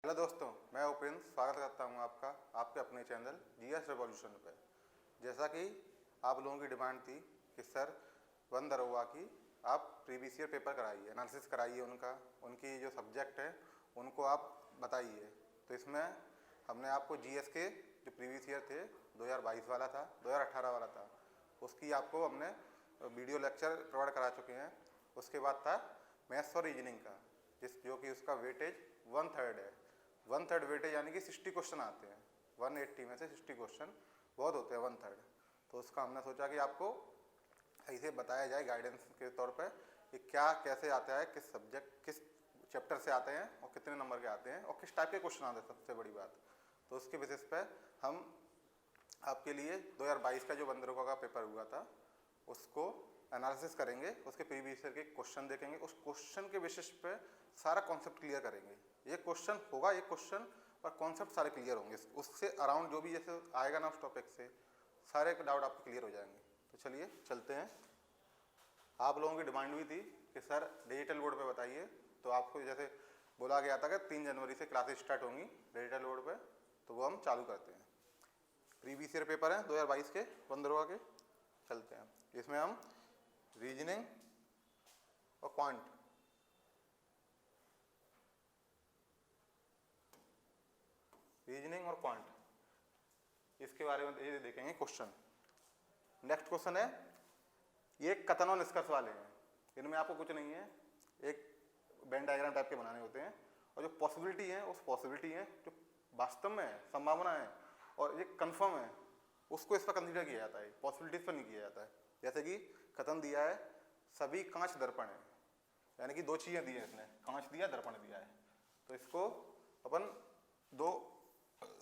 Hello दोस्तों, मैं उपेंद्र स्वागत करता हूं आपका आपके अपने चैनल जीएस रेवोल्यूशन पर। जैसा कि आप लोगों की डिमांड थी कि सर वन दरोगा की आप प्रीवियस ईयर पेपर कराइए, एनालिसिस कराइए, उनकी जो सब्जेक्ट है उनको आप बताइए। तो इसमें हमने आपको जीएस के जो प्रीवियस ईयर थे 2022 वाला था, 2018 वाला था, उसकी आपको हमने वीडियो लेक्चर प्रोवाइड करा चुके हैं। उसके बाद था मैथ्स और रीजनिंग का, जो कि उसका वेटेज 1/3 है। 1/3 वेटेज यानी कि 60 क्वेश्चन आते हैं। 180 में से 60 क्वेश्चन बहुत होते हैं 1/3। तो उसका हमने सोचा कि आपको सही से बताया जाए गाइडेंस के तौर पे कि क्या कैसे आता है, किस सब्जेक्ट किस चैप्टर से आते हैं और कितने नंबर के आते हैं और किस टाइप के क्वेश्चन आते हैं, सबसे बड़ी बात। तो उसके बेसिस पे हम आपके लिए 2022 का जो वन दरोगा का पेपर हुआ था उसको एनालिसिस करेंगे, उसके प्रीवियस ईयर के क्वेश्चन देखेंगे, उस क्वेश्चन के बेसिस पे सारा कॉन्सेप्ट क्लियर करेंगे। ये क्वेश्चन होगा, एक क्वेश्चन और कॉन्सेप्ट सारे क्लियर होंगे। उससे अराउंड जो भी जैसे आएगा ना उस टॉपिक से सारे डाउट आपके क्लियर हो जाएंगे। तो चलिए चलते हैं। आप लोगों की डिमांड हुई थी कि सर डिजिटल बोर्ड पे बताइए, तो आपको जैसे बोला गया था कि 3 जनवरी से क्लासेस स्टार्ट होंगी डिजिटल बोर्ड पे, तो वो हम चालू करते हैं। प्रीवियस ईयर पेपर हैं 2022 के वन दरोगा के, चलते हैं। इसमें हम रीजनिंग और क्वांट इसके बारे में ये देखेंगे क्वेश्चन। नेक्स्ट क्वेश्चन है, ये कथन और निष्कर्ष वाले हैं। इनमें आपको कुछ नहीं है, एक वेन डायग्राम टाइप के बनाने होते हैं और जो पॉसिबिलिटी है उस पॉसिबिलिटी है जो वास्तव में है, संभावना है और ये कंफर्म है, उसको इस पर कंसीडर किया जाता है, पॉसिबिलिटीज पर नहीं किया जाता है। जैसे कि कथन दिया है सभी कांच दर्पण है, यानी कि 2 चीजें दी है इसने, कांच दिया, दर्पण दिया है। तो इसको अपन 2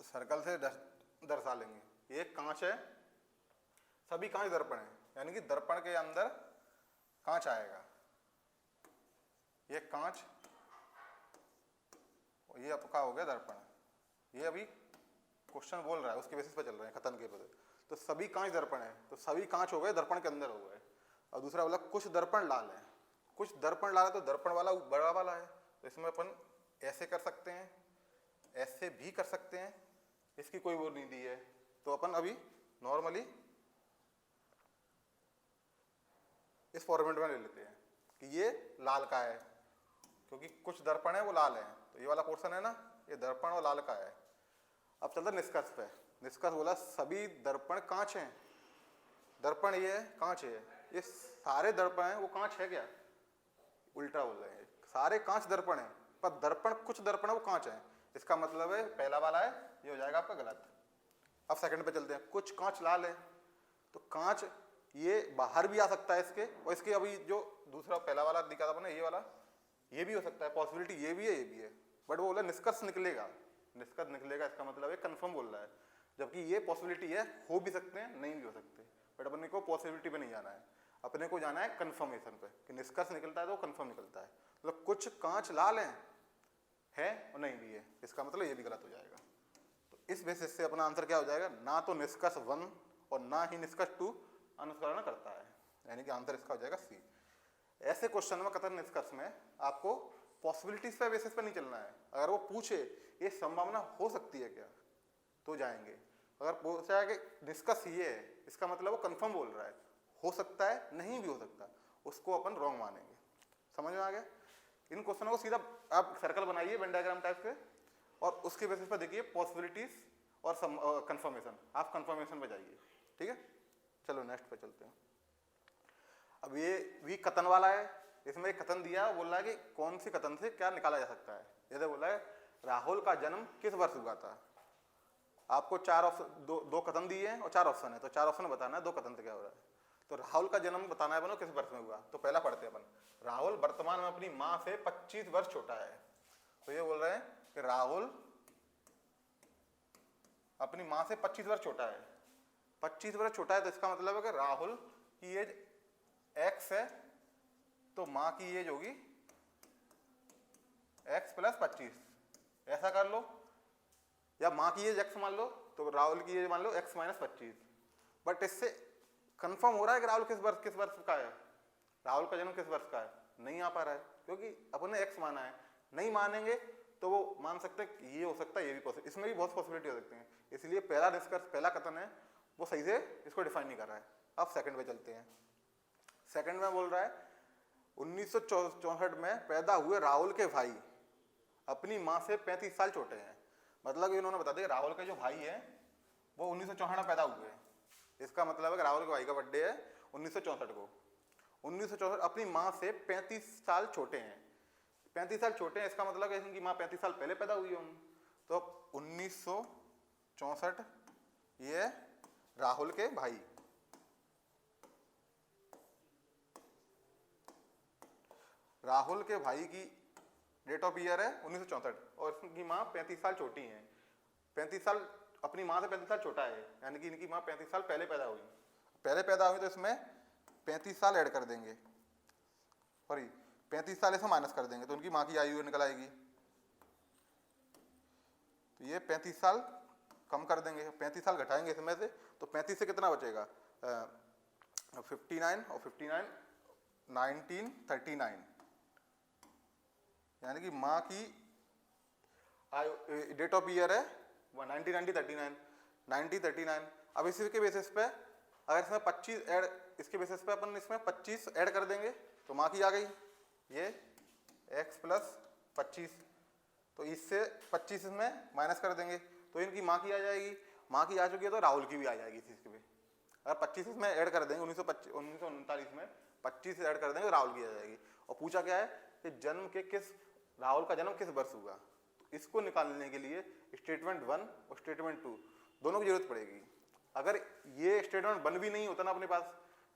सर्कल से दर्शा लेंगे। ये कांच है, सभी कांच दर्पण है, यानी कि दर्पण के अंदर कांच आएगा। ये कांच और ये आपका हो गया दर्पण। ये अभी क्वेश्चन बोल रहा है, उसके बेसिस पे चल रहे हैं कथन के बदले। तो सभी कांच दर्पण है, तो सभी कांच हो गए दर्पण के अंदर हो गए। और दूसरा बोला कुछ दर्पण लाल है, कुछ दर्पण लाल है, तो दर्पण वाला बड़ा वाला है। तो इसमें अपन ऐसे कर सकते हैं, ऐसे भी कर सकते हैं, इसकी कोई वो नहीं दी है। तो अपन अभी नॉर्मली इस फॉर्मेट में ले लेते हैं कि ये लाल का है, क्योंकि कुछ दर्पण है वो लाल है। तो ये वाला पोर्शन है ना, ये दर्पण और लाल का है। अब चलते निष्कर्ष पे। निष्कर्ष बोला सभी दर्पण कांच हैं। दर्पण ये है, कांच है, ये सारे दर्पण हैं वो कांच है क्या? उल्टा बोल रहे हैं, सारे कांच दर्पण है, पर दर्पण कुछ दर्पण है वो कांच है। इसका मतलब है पहला वाला है, ये हो जाएगा आपका गलत। अब सेकंड पे चलते हैं। कुछ कांच लाल है, तो कांच ये बाहर भी आ सकता है इसके, और इसके अभी जो दूसरा पहला वाला दिखा था अपने, ये वाला, ये भी हो सकता है, पॉसिबिलिटी ये भी है, ये भी है। बट वो बोला निष्कर्ष निकलेगा, निष्कर्ष निकलेगा, इसका मतलब है कंफर्म बोल रहा है। जबकि ये पॉसिबिलिटी है, हो भी सकते हैं, नहीं भी हो सकते। बट अपने को पॉसिबिलिटी पे नहीं जाना है, अपने को जाना है कंफर्मेशन पे कि निष्कर्ष निकलता है तो कंफर्म निकलता है। मतलब कुछ कांच लाल है और नहीं भी है, इसका मतलब ये भी गलत हो जाएगा। तो इस बेसिस से अपना आंसर क्या हो जाएगा? ना तो निष्कर्ष 1 और ना ही निष्कर्ष 2 अनुसरण करता है, यानी कि आंसर इसका हो जाएगा सी। ऐसे क्वेश्चन में कथन निष्कर्ष में आपको पॉसिबिलिटीज पे बेसिस पे नहीं चलना है। अगर वो पूछे ये संभावना हो सकती है क्या, तो जाएंगे। अगर पूछा है कि निष्कर्ष ये है, इसका मतलब वो कंफर्म बोल रहा है, हो सकता है, नहीं भी हो सकता, उसको अपन रॉन्ग मानेंगे। समझ में आ गया? इन क्वेश्चनों को सीधा आप सर्कल बनाइए वेन डायग्राम टाइप से, और उसके बेसिस पर देखिए पॉसिबिलिटीज और कंफर्मेशन। आप कंफर्मेशन पे जाइए, ठीक है। चलो नेक्स्ट पे चलते हैं। अब ये भी कथन वाला है, इसमें एक कथन दिया, बोल रहा है कि कौन सी कथन से क्या निकाला जा सकता है। जैसे बोला है राहुल का जन्म किस वर्ष हुआ था। आपको 4 ऑप्शन, दो कथन दिए हैं और 4 ऑप्शन है, तो 4 ऑप्शन बताना है 2 कथन से क्या हो रहा है। तो राहुल का जन्म बताना है बनो किस वर्ष में हुआ। तो पहला पढ़ते हैं अपन, राहुल वर्तमान में अपनी मां से 25 वर्ष छोटा है। तो ये बोल रहे हैं कि राहुल अपनी मां से 25 वर्ष छोटा है। 25 वर्ष छोटा है, तो इसका मतलब है कि राहुल की एज x है, तो मां की एज होगी x + 25। ऐसा कर लो, या मां की एज x मान लो, तो राहुल की एज मान लो x - 25। बट इससे कंफर्म हो रहा है कि राहुल किस वर्ष का है, राहुल का जन्म किस वर्ष का है, नहीं आ पा रहा है, क्योंकि अपन ने x माना है। नहीं मानेंगे तो वो मान सकते हैं कि ये हो सकता है, ये भी पॉसिबल, इसमें भी बहुत पॉसिबिलिटी हो सकती है। इसलिए पहला निष्कर्ष, पहला कथन है वो सही से इसको डिफाइन नहीं कर रहा है। अब सेकंड पे चलते हैं। सेकंड में बोल रहा है 1964 में पैदा हुए राहुल के भाई अपनी माँ से 35 साल छोटे हैं। मतलब इन्होंने बता दिया राहुल के जो भाई है वो 1964 में पैदा हुए हैं। इसका मतलब है कि राहुल के भाई का बर्थडे है 1964 को। 1964 अपनी माँ से 35 साल छोटे हैं। 35 साल छोटे हैं, इसका मतलब है इनकी माँ 35 साल पहले पैदा हुई होंगी। तो 1964 ये राहुल के भाई, राहुल के भाई की डेट ऑफ ईयर है 1964 और इनकी माँ 35 साल छोटी है। 35 साल अपनी माँ से 35 साल छोटा है, यानी कि इनकी माँ 35 साल पहले पैदा हुई। पहले पैदा हुई तो इसमें 35 साल ऐड कर देंगे, सॉरी 35 साल इसमें माइनस कर देंगे तो उनकी माँ की आयु निकल आएगी। तो ये 35 साल कम कर देंगे, 35 साल घटाएंगे इसमें से तो 35 से कितना बचेगा 59 और 59 1939, यानी कि माँ की डेट ऑफ ईयर है 1939। अब इसी के बेसिस पे अगर इसमें 25 ऐड, इसके बेसिस पे अपन इसमें 25 ऐड कर देंगे तो माँ की आ गई ये x प्लस 25, तो इससे 25 इसमें माइनस कर देंगे तो इनकी माँ की आ जाएगी। माँ की आ चुकी है तो राहुल की भी आ जाएगी इसी के पे। अगर 25 इसमें ऐड कर देंगे 1939 में 25 ऐड कर देंगे तो राहुल की आ जाएगी। और पूछा क्या है कि जन्म के किस, राहुल का जन्म किस वर्ष हुआ, तो इसको निकालने के लिए स्टेटमेंट 1 और स्टेटमेंट 2 दोनों की जरूरत पड़ेगी। अगर ये स्टेटमेंट 1 भी नहीं होता ना अपने पास,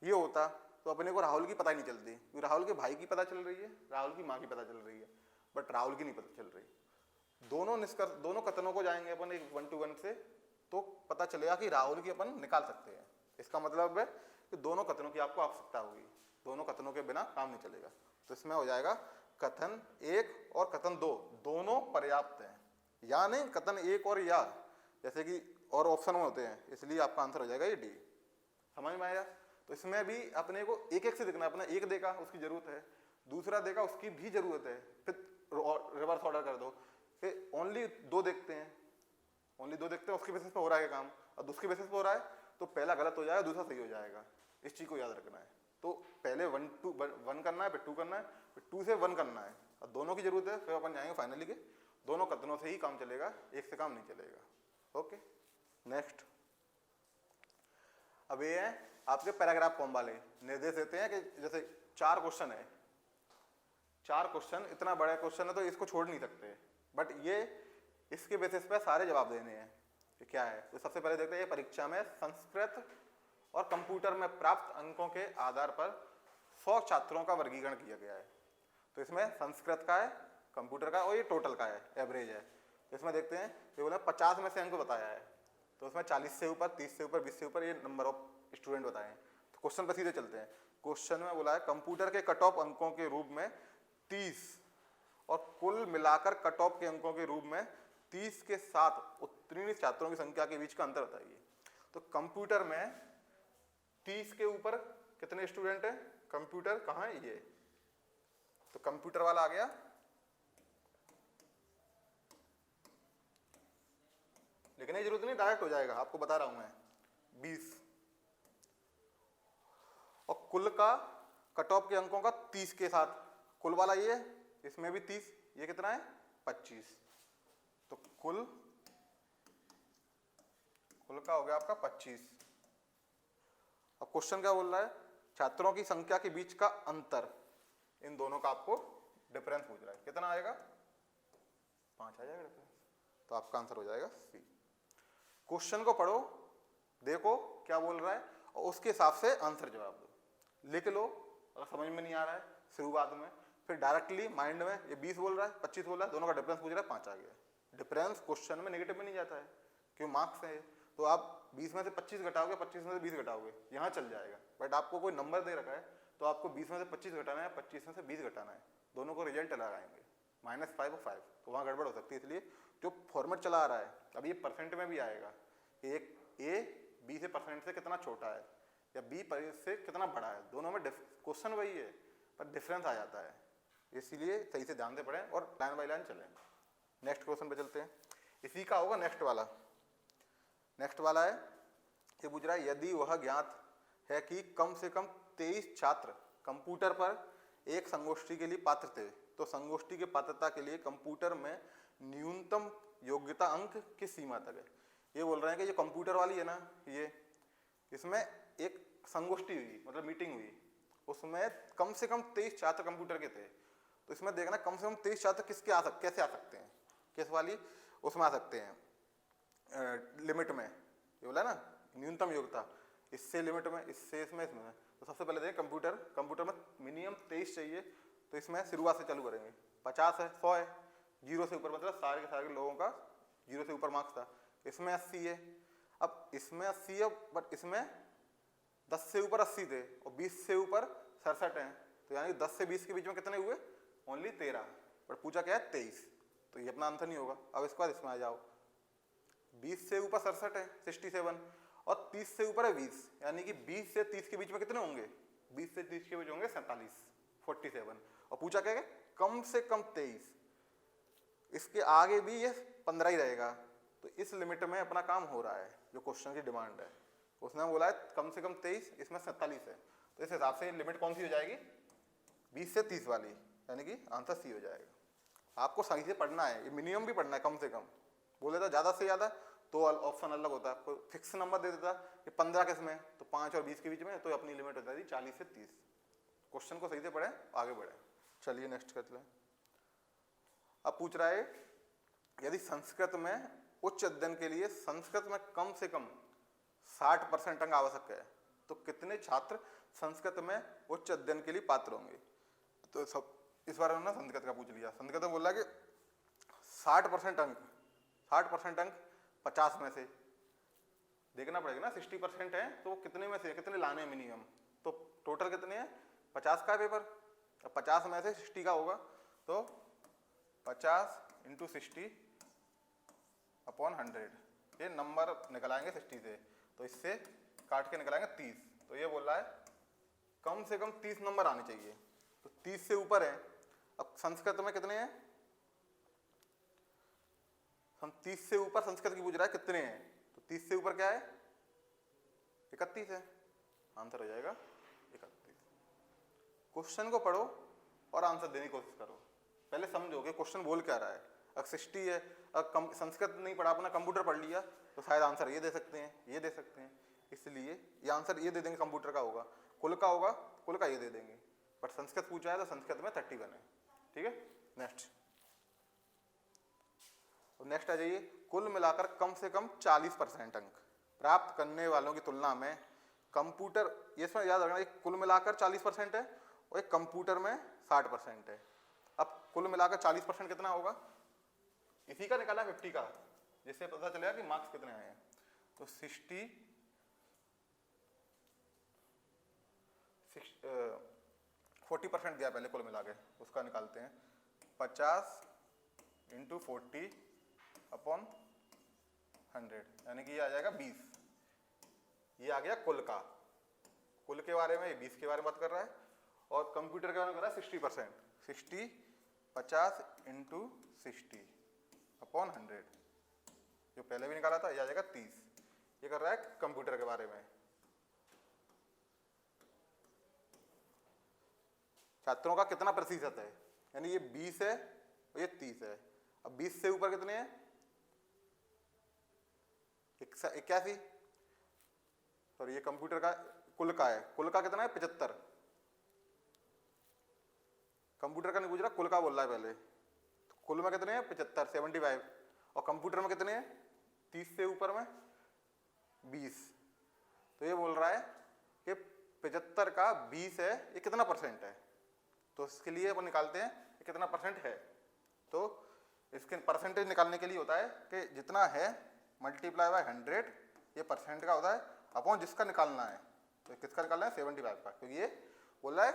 ये होता तो अपने को राहुल की पता ही नहीं चलती, क्योंकि राहुल के भाई की पता चल रही है, राहुल की माँ की पता चल रही है, बट राहुल की नहीं पता चल रही। दोनों निष्कर्ष, दोनों कथनों को जाएंगे अपन एक 1 to 1 से तो पता चलेगा कि राहुल की अपन निकाल सकते हैं। इसका मतलब है कि दोनों कथनों की आपको आवश्यकता होगी, दोनों कथनों के बिना काम नहीं चलेगा। तो इसमें हो जाएगा कथन 1 और कथन 2 दोनों पर्याप्त हैं, या नहीं कथन 1 और या जैसे कि और ऑप्शन में होते हैं, इसलिए आपका आंसर हो जाएगा ये डी। समझ में आया? तो इसमें भी अपने को एक एक से देखना है। अपना एक देखा उसकी जरूरत है, दूसरा देखा उसकी भी जरूरत है, फिर रिवर्स ऑर्डर कर दो, फिर ओनली 2 देखते हैं, ओनली 2 देखते हैं उसके बेसिस पे हो रहा है काम, और दूसरे बेसिस पे हो रहा है तो पहला गलत हो जाएगा दूसरा सही हो जाएगा। इस चीज को याद रखना है। तो पहले 1 करना है, फिर 2 करना है, फिर 2 से 1 करना है, और दोनों की जरूरत है। फिर अपन जाएंगे फाइनली के दोनों कथनों से ही काम चलेगा, एक से काम नहीं चलेगा। Okay, next. अब ये है आपके पैराग्राफ फॉर्म वाले निर्देश देते हैं कि जैसे 4 क्वेश्चन है, 4 क्वेश्चन, इतना बड़ा क्वेश्चन है तो इसको छोड़ नहीं सकते, बट ये इसके बेसिस पे सारे जवाब देने हैं कि क्या है। तो सबसे पहले देखते हैं परीक्षा में संस्कृत और कंप्यूटर में प्राप्त अंकों के आधार पर 100 छात्रों का वर्गीकरण किया गया है। तो इसमें संस्कृत का है, कंप्यूटर का, और ये टोटल का है, एवरेज है। तो इसमें देखते हैं ये बोला 50 में से अंक बताया है, तो उसमें 40 से ऊपर, 30 से ऊपर, 20 से ऊपर ये नंबर ऑफ स्टूडेंट बताए हैं। तो क्वेश्चन पर सीधे चलते हैं। क्वेश्चन में बोला है कंप्यूटर के कट ऑफ अंकों के रूप में 30 और कुल मिलाकर कट ऑफ के अंकों के रूप में 30 के साथ उत्तीर्ण छात्रों की संख्या के बीच का अंतर बताइए। तो कंप्यूटर में 30 के ऊपर कितने स्टूडेंट हैं? कंप्यूटर कहाँ है? ये तो कंप्यूटर वाला आ गया, लेकिन ये जरूरत नहीं, डायरेक्ट हो जाएगा, आपको बता रहा हूं मैं। 20 और कुल का कट ऑफ के अंकों का 30 के साथ, कुल वाला ये, इसमें भी 30, ये कितना है? 25। तो कुल का हो गया आपका 25। अब क्वेश्चन क्या बोल रहा है? छात्रों की संख्या के बीच का अंतर, इन दोनों का आपको डिफरेंस पूछ रहा है, कितना आएगा? 5 आ जाएगा डिफरेंस। तो आपका आंसर हो जाएगा सी। क्वेश्चन को पढ़ो, देखो क्या बोल रहा है, और उसके हिसाब से आंसर जवाब दो। लिख लो अगर समझ में नहीं आ रहा है शुरुआत में, फिर डायरेक्टली माइंड में ये 20 बोल रहा है, 25 बोल रहा है, दोनों का डिफरेंस पूछ रहा है, 5 आ गया। डिफरेंस क्वेश्चन में नेगेटिव में नहीं जाता है, क्यों? मार्क्स है, तो आप 20 में से 25 घटाओगे, 25 में से 20 घटाओगे, यहाँ चल जाएगा। बट आपको कोई नंबर दे रखा है तो आपको 20 में से 25 घटाना है, 25 में से 20 घटाना है, दोनों को रिजल्ट लगाएंगे, -5 और 5, तो वहाँ गड़बड़ हो सकती है। इसलिए जो फॉर्मेट चला आ रहा है, अब ये परसेंट में भी आएगा, एक ए बी से परसेंट से कितना छोटा है या बी से कितना बड़ा है, दोनों में क्वेश्चन वही है पर डिफरेंस आ जाता है। इसीलिए सही से ध्यान से पढ़ें और लाइन बाय लाइन चलें। नेक्स्ट क्वेश्चन पे चलते हैं, इसी का होगा नेक्स्ट वाला। नेक्स्ट वाला है, ये पूछ रहा है यदि वह ज्ञात है कि कम से कम 23 छात्र कंप्यूटर पर एक संगोष्ठी के लिए पात्र थे, तो संगोष्ठी के पात्रता के लिए कंप्यूटर में न्यूनतम योग्यता अंक किस सीमा तक है। ये बोल रहे हैं कि जो कंप्यूटर वाली है ना, ये इसमें एक संगोष्ठी हुई, मतलब मीटिंग हुई, उसमें कम से कम 23 छात्र कंप्यूटर के थे। तो इसमें देखना कम से कम 23 छात्र कैसे आ सकते हैं, किस वाली उसमें आ सकते हैं लिमिट में, ये बोला ना न्यूनतम योग्यता, इससे लिमिट में, इससे इसमें। तो सबसे पहले देखें कंप्यूटर में मिनिमम 23 चाहिए, तो इसमें शुरुआत से चालू करेंगे। 50 है, 100 है, 0 से ऊपर मतलब सारे के सारे लोगों का 0 से ऊपर मार्क्स था। इसमें 80 है, अब इसमें 80 है, बट इसमें 10 से ऊपर 80 थे और 20 से ऊपर 67 हैं, तो यानी 10 से 20 के बीच में कितने हुए, ओनली 13। पर पूछा क्या है 23, तो ये अपना आंसर नहीं होगा। अब इसके बाद इसमें आ जाओ, 20 से ऊपर 67 है 67, और 30 से ऊपर है 20, यानी कि 20 से 30 के बीच में कितने होंगे, 20 से 30 के बीच होंगे 47, 47। और पूछा क्या है कम से कम 23, इसके आगे भी ये 15 ही रहेगा, तो इस लिमिट में अपना काम हो रहा है, जो क्वेश्चन की डिमांड है। उसने बोला है कम से कम 23, इसमें 47 है, तो इस हिसाब से लिमिट कौन सी हो जाएगी, 20 से 30 वाली, यानी कि आंसर सी हो जाएगा। आपको सही से पढ़ना है, ये मिनिमम भी पढ़ना है, कम से कम बोले तो ज़्यादा से ज़्यादा तो ऑप्शन अलग होता है, आपको फिक्स नंबर दे देता कि 15 किस में, तो 5 और 20 के बीच में, तो अपनी लिमिट होता है 40 से 30। क्वेश्चन को सही से पढ़ें, आगे बढ़े। चलिए नेक्स्ट करते हैं। अब पूछ रहा है यदि संस्कृत में उच्च अध्ययन के लिए संस्कृत में कम से कम 60% अंक आवश्यक है, तो कितने छात्र संस्कृत में उच्च अध्ययन के लिए पात्र होंगे। तो सब इस बारे में ना संस्कृत का पूछ लिया। संस्कृत में बोल रहा है कि 60% अंक 50 में से देखना पड़ेगा ना, 60% है तो कितने में से कितने लाने मिनिमम, तो टोटल कितने हैं 50 का पेपर, अब 50 में से 60 का होगा, तो 50 × 60 अपॉन 100, ये नंबर निकलाएंगे 60 से, तो इससे काट के निकलाएंगे 30। तो ये बोल रहा है कम से कम 30 नंबर आने चाहिए, तो 30 से ऊपर है। अब संस्कृत में कितने हैं, हम 30 से ऊपर संस्कृत की पूछ रहा है कितने हैं, तो 30 से ऊपर क्या है 31 है, आंसर हो जाएगा 31। क्वेश्चन को पढ़ो और आंसर देने की कोशिश करो, पहले समझोगे क्वेश्चन बोल क्या रहा है। अगर 60 है, अगर संस्कृत नहीं पढ़ा, अपना कंप्यूटर पढ़ लिया, तो शायद आंसर ये दे सकते हैं, ये दे सकते हैं, इसलिए ये आंसर ये दे देंगे कंप्यूटर का होगा, कुल का होगा, कुल का ये दे देंगे, बट संस्कृत पूछा है तो संस्कृत में 31 है। ठीक है, नेक्स्ट आ जाइए। कुल मिलाकर कम से कम 40% अंक प्राप्त करने वालों की तुलना में कंप्यूटर, ये इसमें याद रखना, एक कुल मिलाकर 40% है और एक कंप्यूटर में 60% है। अब कुल मिलाकर 40% कितना होगा, इसी का निकाला 50 का, जिससे पता चलेगा कि मार्क्स कितने आए हैं। तो 40% दिया पहले कुल मिला के, उसका निकालते हैं 50 × 40 अपॉन 100, यानी कि ये आ जाएगा 20। ये आ गया कुल का, कुल के बारे में 20 के बारे में बात कर रहा है, और कंप्यूटर के बारे में कर रहा है 60%, 60 50 × 60 अपॉन 100, जो पहले भी निकाला था ये आ जाएगा 30। ये कर रहा है कंप्यूटर के बारे में। छात्रों का कितना प्रतिशत है, यानी ये 20 है और ये 30 है। अब 20 से ऊपर कितने हैं 81, और ये कंप्यूटर का कुल का है, कुल का कितना है 75। कंप्यूटर का नहीं पूछ रहा, कुल का बोल रहा है पहले, तो कुल में कितने हैं 75 75, और कंप्यूटर में कितने हैं 30 से ऊपर में 20। तो ये बोल रहा है कि 75 का 20 है, ये कितना परसेंट है, तो इसके लिए अपन निकालते हैं कि कितना परसेंट है। तो इसके परसेंटेज निकालने के लिए होता है कि जितना है मल्टीप्लाई बाय 100, ये परसेंट का होता है, अपॉन जिसका निकालना है, तो किसका निकालना है 75 का, क्योंकि ये बोल रहा है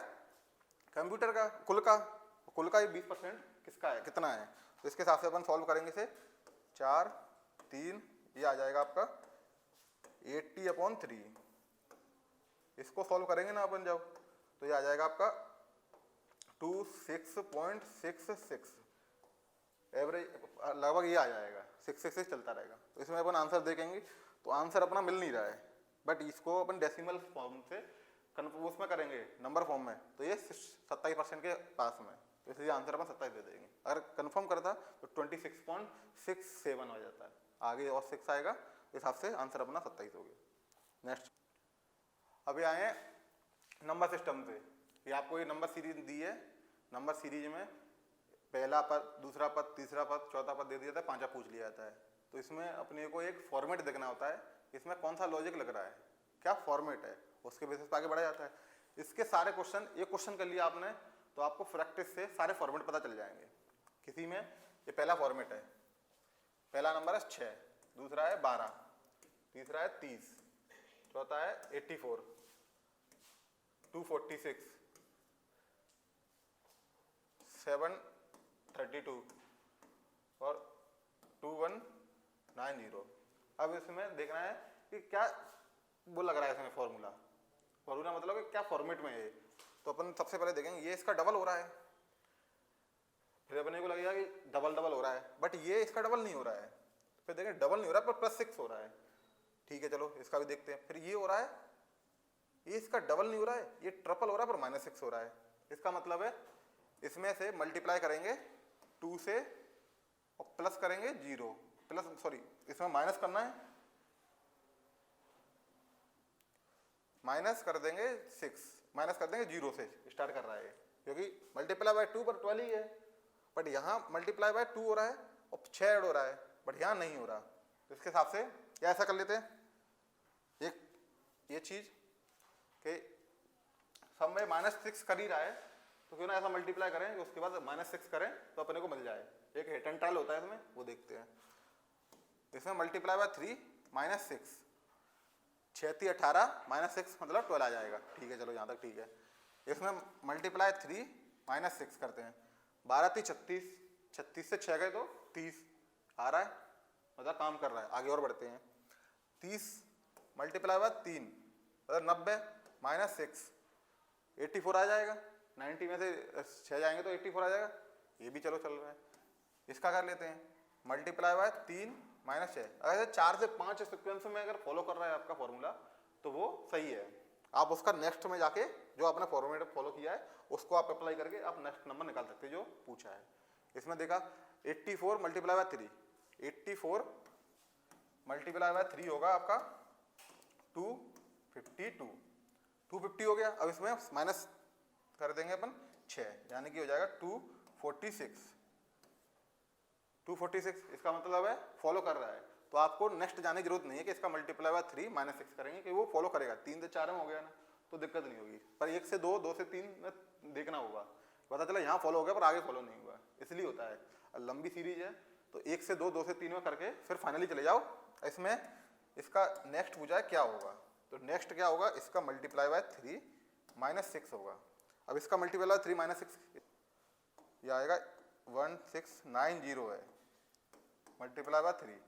कंप्यूटर का कुल का ये 20% किसका है, कितना है। तो इसके हिसाब से अपन सॉल्व करेंगे इसे, 4 3, ये आ जाएगा आपका 80/3। इसको सॉल्व करेंगे ना अपन जब, तो ये आ जाएगा आपका 26.66 एवरेज लगभग ये आ जाएगा, 666 चलता रहेगा। तो इसमें अपन आंसर देखेंगे तो आंसर अपना मिल नहीं रहा है, बट इसको अपन डेसिमल फॉर्म से उसमें करेंगे नंबर फॉर्म में, तो ये 27% के पास में, तो इसलिए आंसर अपन 27 दे देंगे। अगर कंफर्म करता तो 26.67 हो जाता है, आगे और 6 आएगा, इस हिसाब से आंसर अपना 27 हो गया। नेक्स्ट अभी आए नंबर सिस्टम से। ये आपको ये नंबर सीरीज दी है, नंबर सीरीज में पहला पद, दूसरा पद, तीसरा पद, चौथा पद दे दिया था, पांचवा पूछ लिया जाता है। तो इसमें अपने को एक फॉर्मेट देखना होता है, इसमें कौन सा लॉजिक लग रहा है, क्या फॉर्मेट है, उसके बेसिस पर आगे बढ़ा जाता है। इसके सारे क्वेश्चन, एक क्वेश्चन कर लिया आपने तो आपको प्रैक्टिस से सारे फॉर्मेट पता चल जाएंगे। किसी में ये पहला फॉर्मेट है, पहला नंबर है 6, दूसरा है 12, तीसरा है 30, चौथा है 84, 246, 732 और 2190। अब इसमें देखना है कि क्या वो लग रहा है इसमें फॉर्मूला मतलब कि क्या फॉर्मेट में है। तो अपन सबसे पहले देखेंगे ये इसका डबल हो रहा है, फिर अपने को लगेगा कि डबल डबल हो रहा है, बट ये इसका डबल नहीं हो रहा है। फिर देखें डबल नहीं हो रहा है पर +6 हो रहा है, ठीक है चलो इसका भी देखते हैं। फिर ये हो रहा है, ये इसका डबल नहीं हो रहा है, ये ट्रिपल हो रहा है पर -6 हो रहा है। इसका मतलब है इसमें से मल्टीप्लाई करेंगे 2 से और प्लस करेंगे 0, इसमें माइनस करना है, माइनस कर देंगे 6, माइनस कर देंगे 0 से स्टार्ट कर रहा है, क्योंकि मल्टीप्लाई बाय 2 पर 12 ही है, बट यहाँ मल्टीप्लाई बाय 2 हो रहा है और 6 ऐड हो रहा है, बट यहाँ नहीं हो रहा। तो इसके हिसाब से क्या ऐसा कर लेते हैं, एक ये चीज कि सब में -6 कर ही रहा है, तो क्यों ना ऐसा मल्टीप्लाई करें उसके बाद -6 करें तो अपने को मिल जाए। एक हेटेंटाइल होता है इसमें, वो देखते हैं। इसमें मल्टीप्लाई बाय 3 -6, 6 × 18 -6 मतलब 12 आ जाएगा, ठीक है चलो यहाँ तक ठीक है। इसमें मल्टीप्लाई 3 -6 करते हैं, 12 × 36, 36 से 6 गए तो 30 आ रहा है, मतलब काम कर रहा है। आगे और बढ़ते हैं, 30 मल्टीप्लाई बाय 3 मतलब 90 -6 84 आ जाएगा, 90 में से 6 जाएंगे तो 84 आ जाएगा, ये भी चलो चल रहा है। इसका कर लेते हैं मल्टीप्लाई बाय 3 -6। अगर 4 से 5 सीक्वेंस में अगर फॉलो कर रहा है आपका फॉर्मूला तो वो सही है। आप उसका नेक्स्ट में जाके जो आपने फॉर्मूला फॉलो किया है उसको आप अप्लाई करके आप नेक्स्ट नंबर निकाल सकते हैं जो पूछा है। इसमें देखा 84 मल्टीप्लाई बाय 3, 84 मल्टीप्लाई बाय 3 होगा आपका 252, 250 हो गया। अब इसमें माइनस कर देंगे अपन 6, यानी कि हो जाएगा 246, 246। इसका मतलब है फॉलो कर रहा है, तो आपको नेक्स्ट जाने की जरूरत नहीं है कि इसका मल्टीप्लाई बाय 3 -6 करेंगे, कि वो फॉलो करेगा। 3 से 4 में हो गया ना तो दिक्कत नहीं होगी, पर 1 से 2, 2 से 3 में देखना होगा, पता चला यहाँ फॉलो हो गया पर आगे फॉलो नहीं हुआ, इसलिए होता है। लंबी सीरीज है तो 1 से 2, 2 से 3 में करके फिर फाइनली चले जाओ। इसमें इसका नेक्स्ट पूछा है क्या होगा, तो नेक्स्ट क्या होगा, इसका मल्टीप्लाई बाय 3 -6 होगा। अब इसका मल्टीप्लाई बाय 3 -6 ये आएगा 1690 है, मल्टीप्लाई बाय 3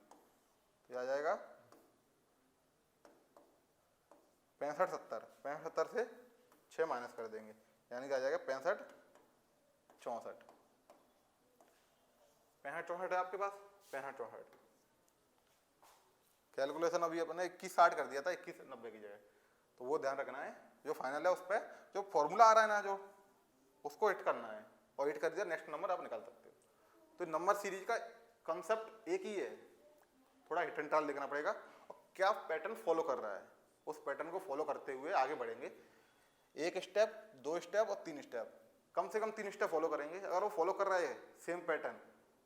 ये आ जाएगा 65 70, 65 से 6 माइनस कर देंगे, यानी कि आ जाएगा 65 64, 65 64 है आपके पास, 65 64। कैलकुलेशन अभी अपने 21 60 कर दिया था, 21 90 की जगह, तो वो ध्यान रखना है। जो फाइनल है उस पर जो फॉर्मूला आ रहा है ना, जो उसको हिट करना है, और हिट कर दिया नेक्स्ट नंबर आप निकाल सकते हो। तो नंबर सीरीज का कंसेप्ट एक ही है, थोड़ा हिट एंड ट्रायल देखना पड़ेगा और क्या पैटर्न फॉलो कर रहा है, उस पैटर्न को फॉलो करते हुए आगे बढ़ेंगे। 1 स्टेप, 2 स्टेप और 3 स्टेप, कम से कम 3 स्टेप फॉलो करेंगे। अगर वो फॉलो कर रहा है सेम पैटर्न,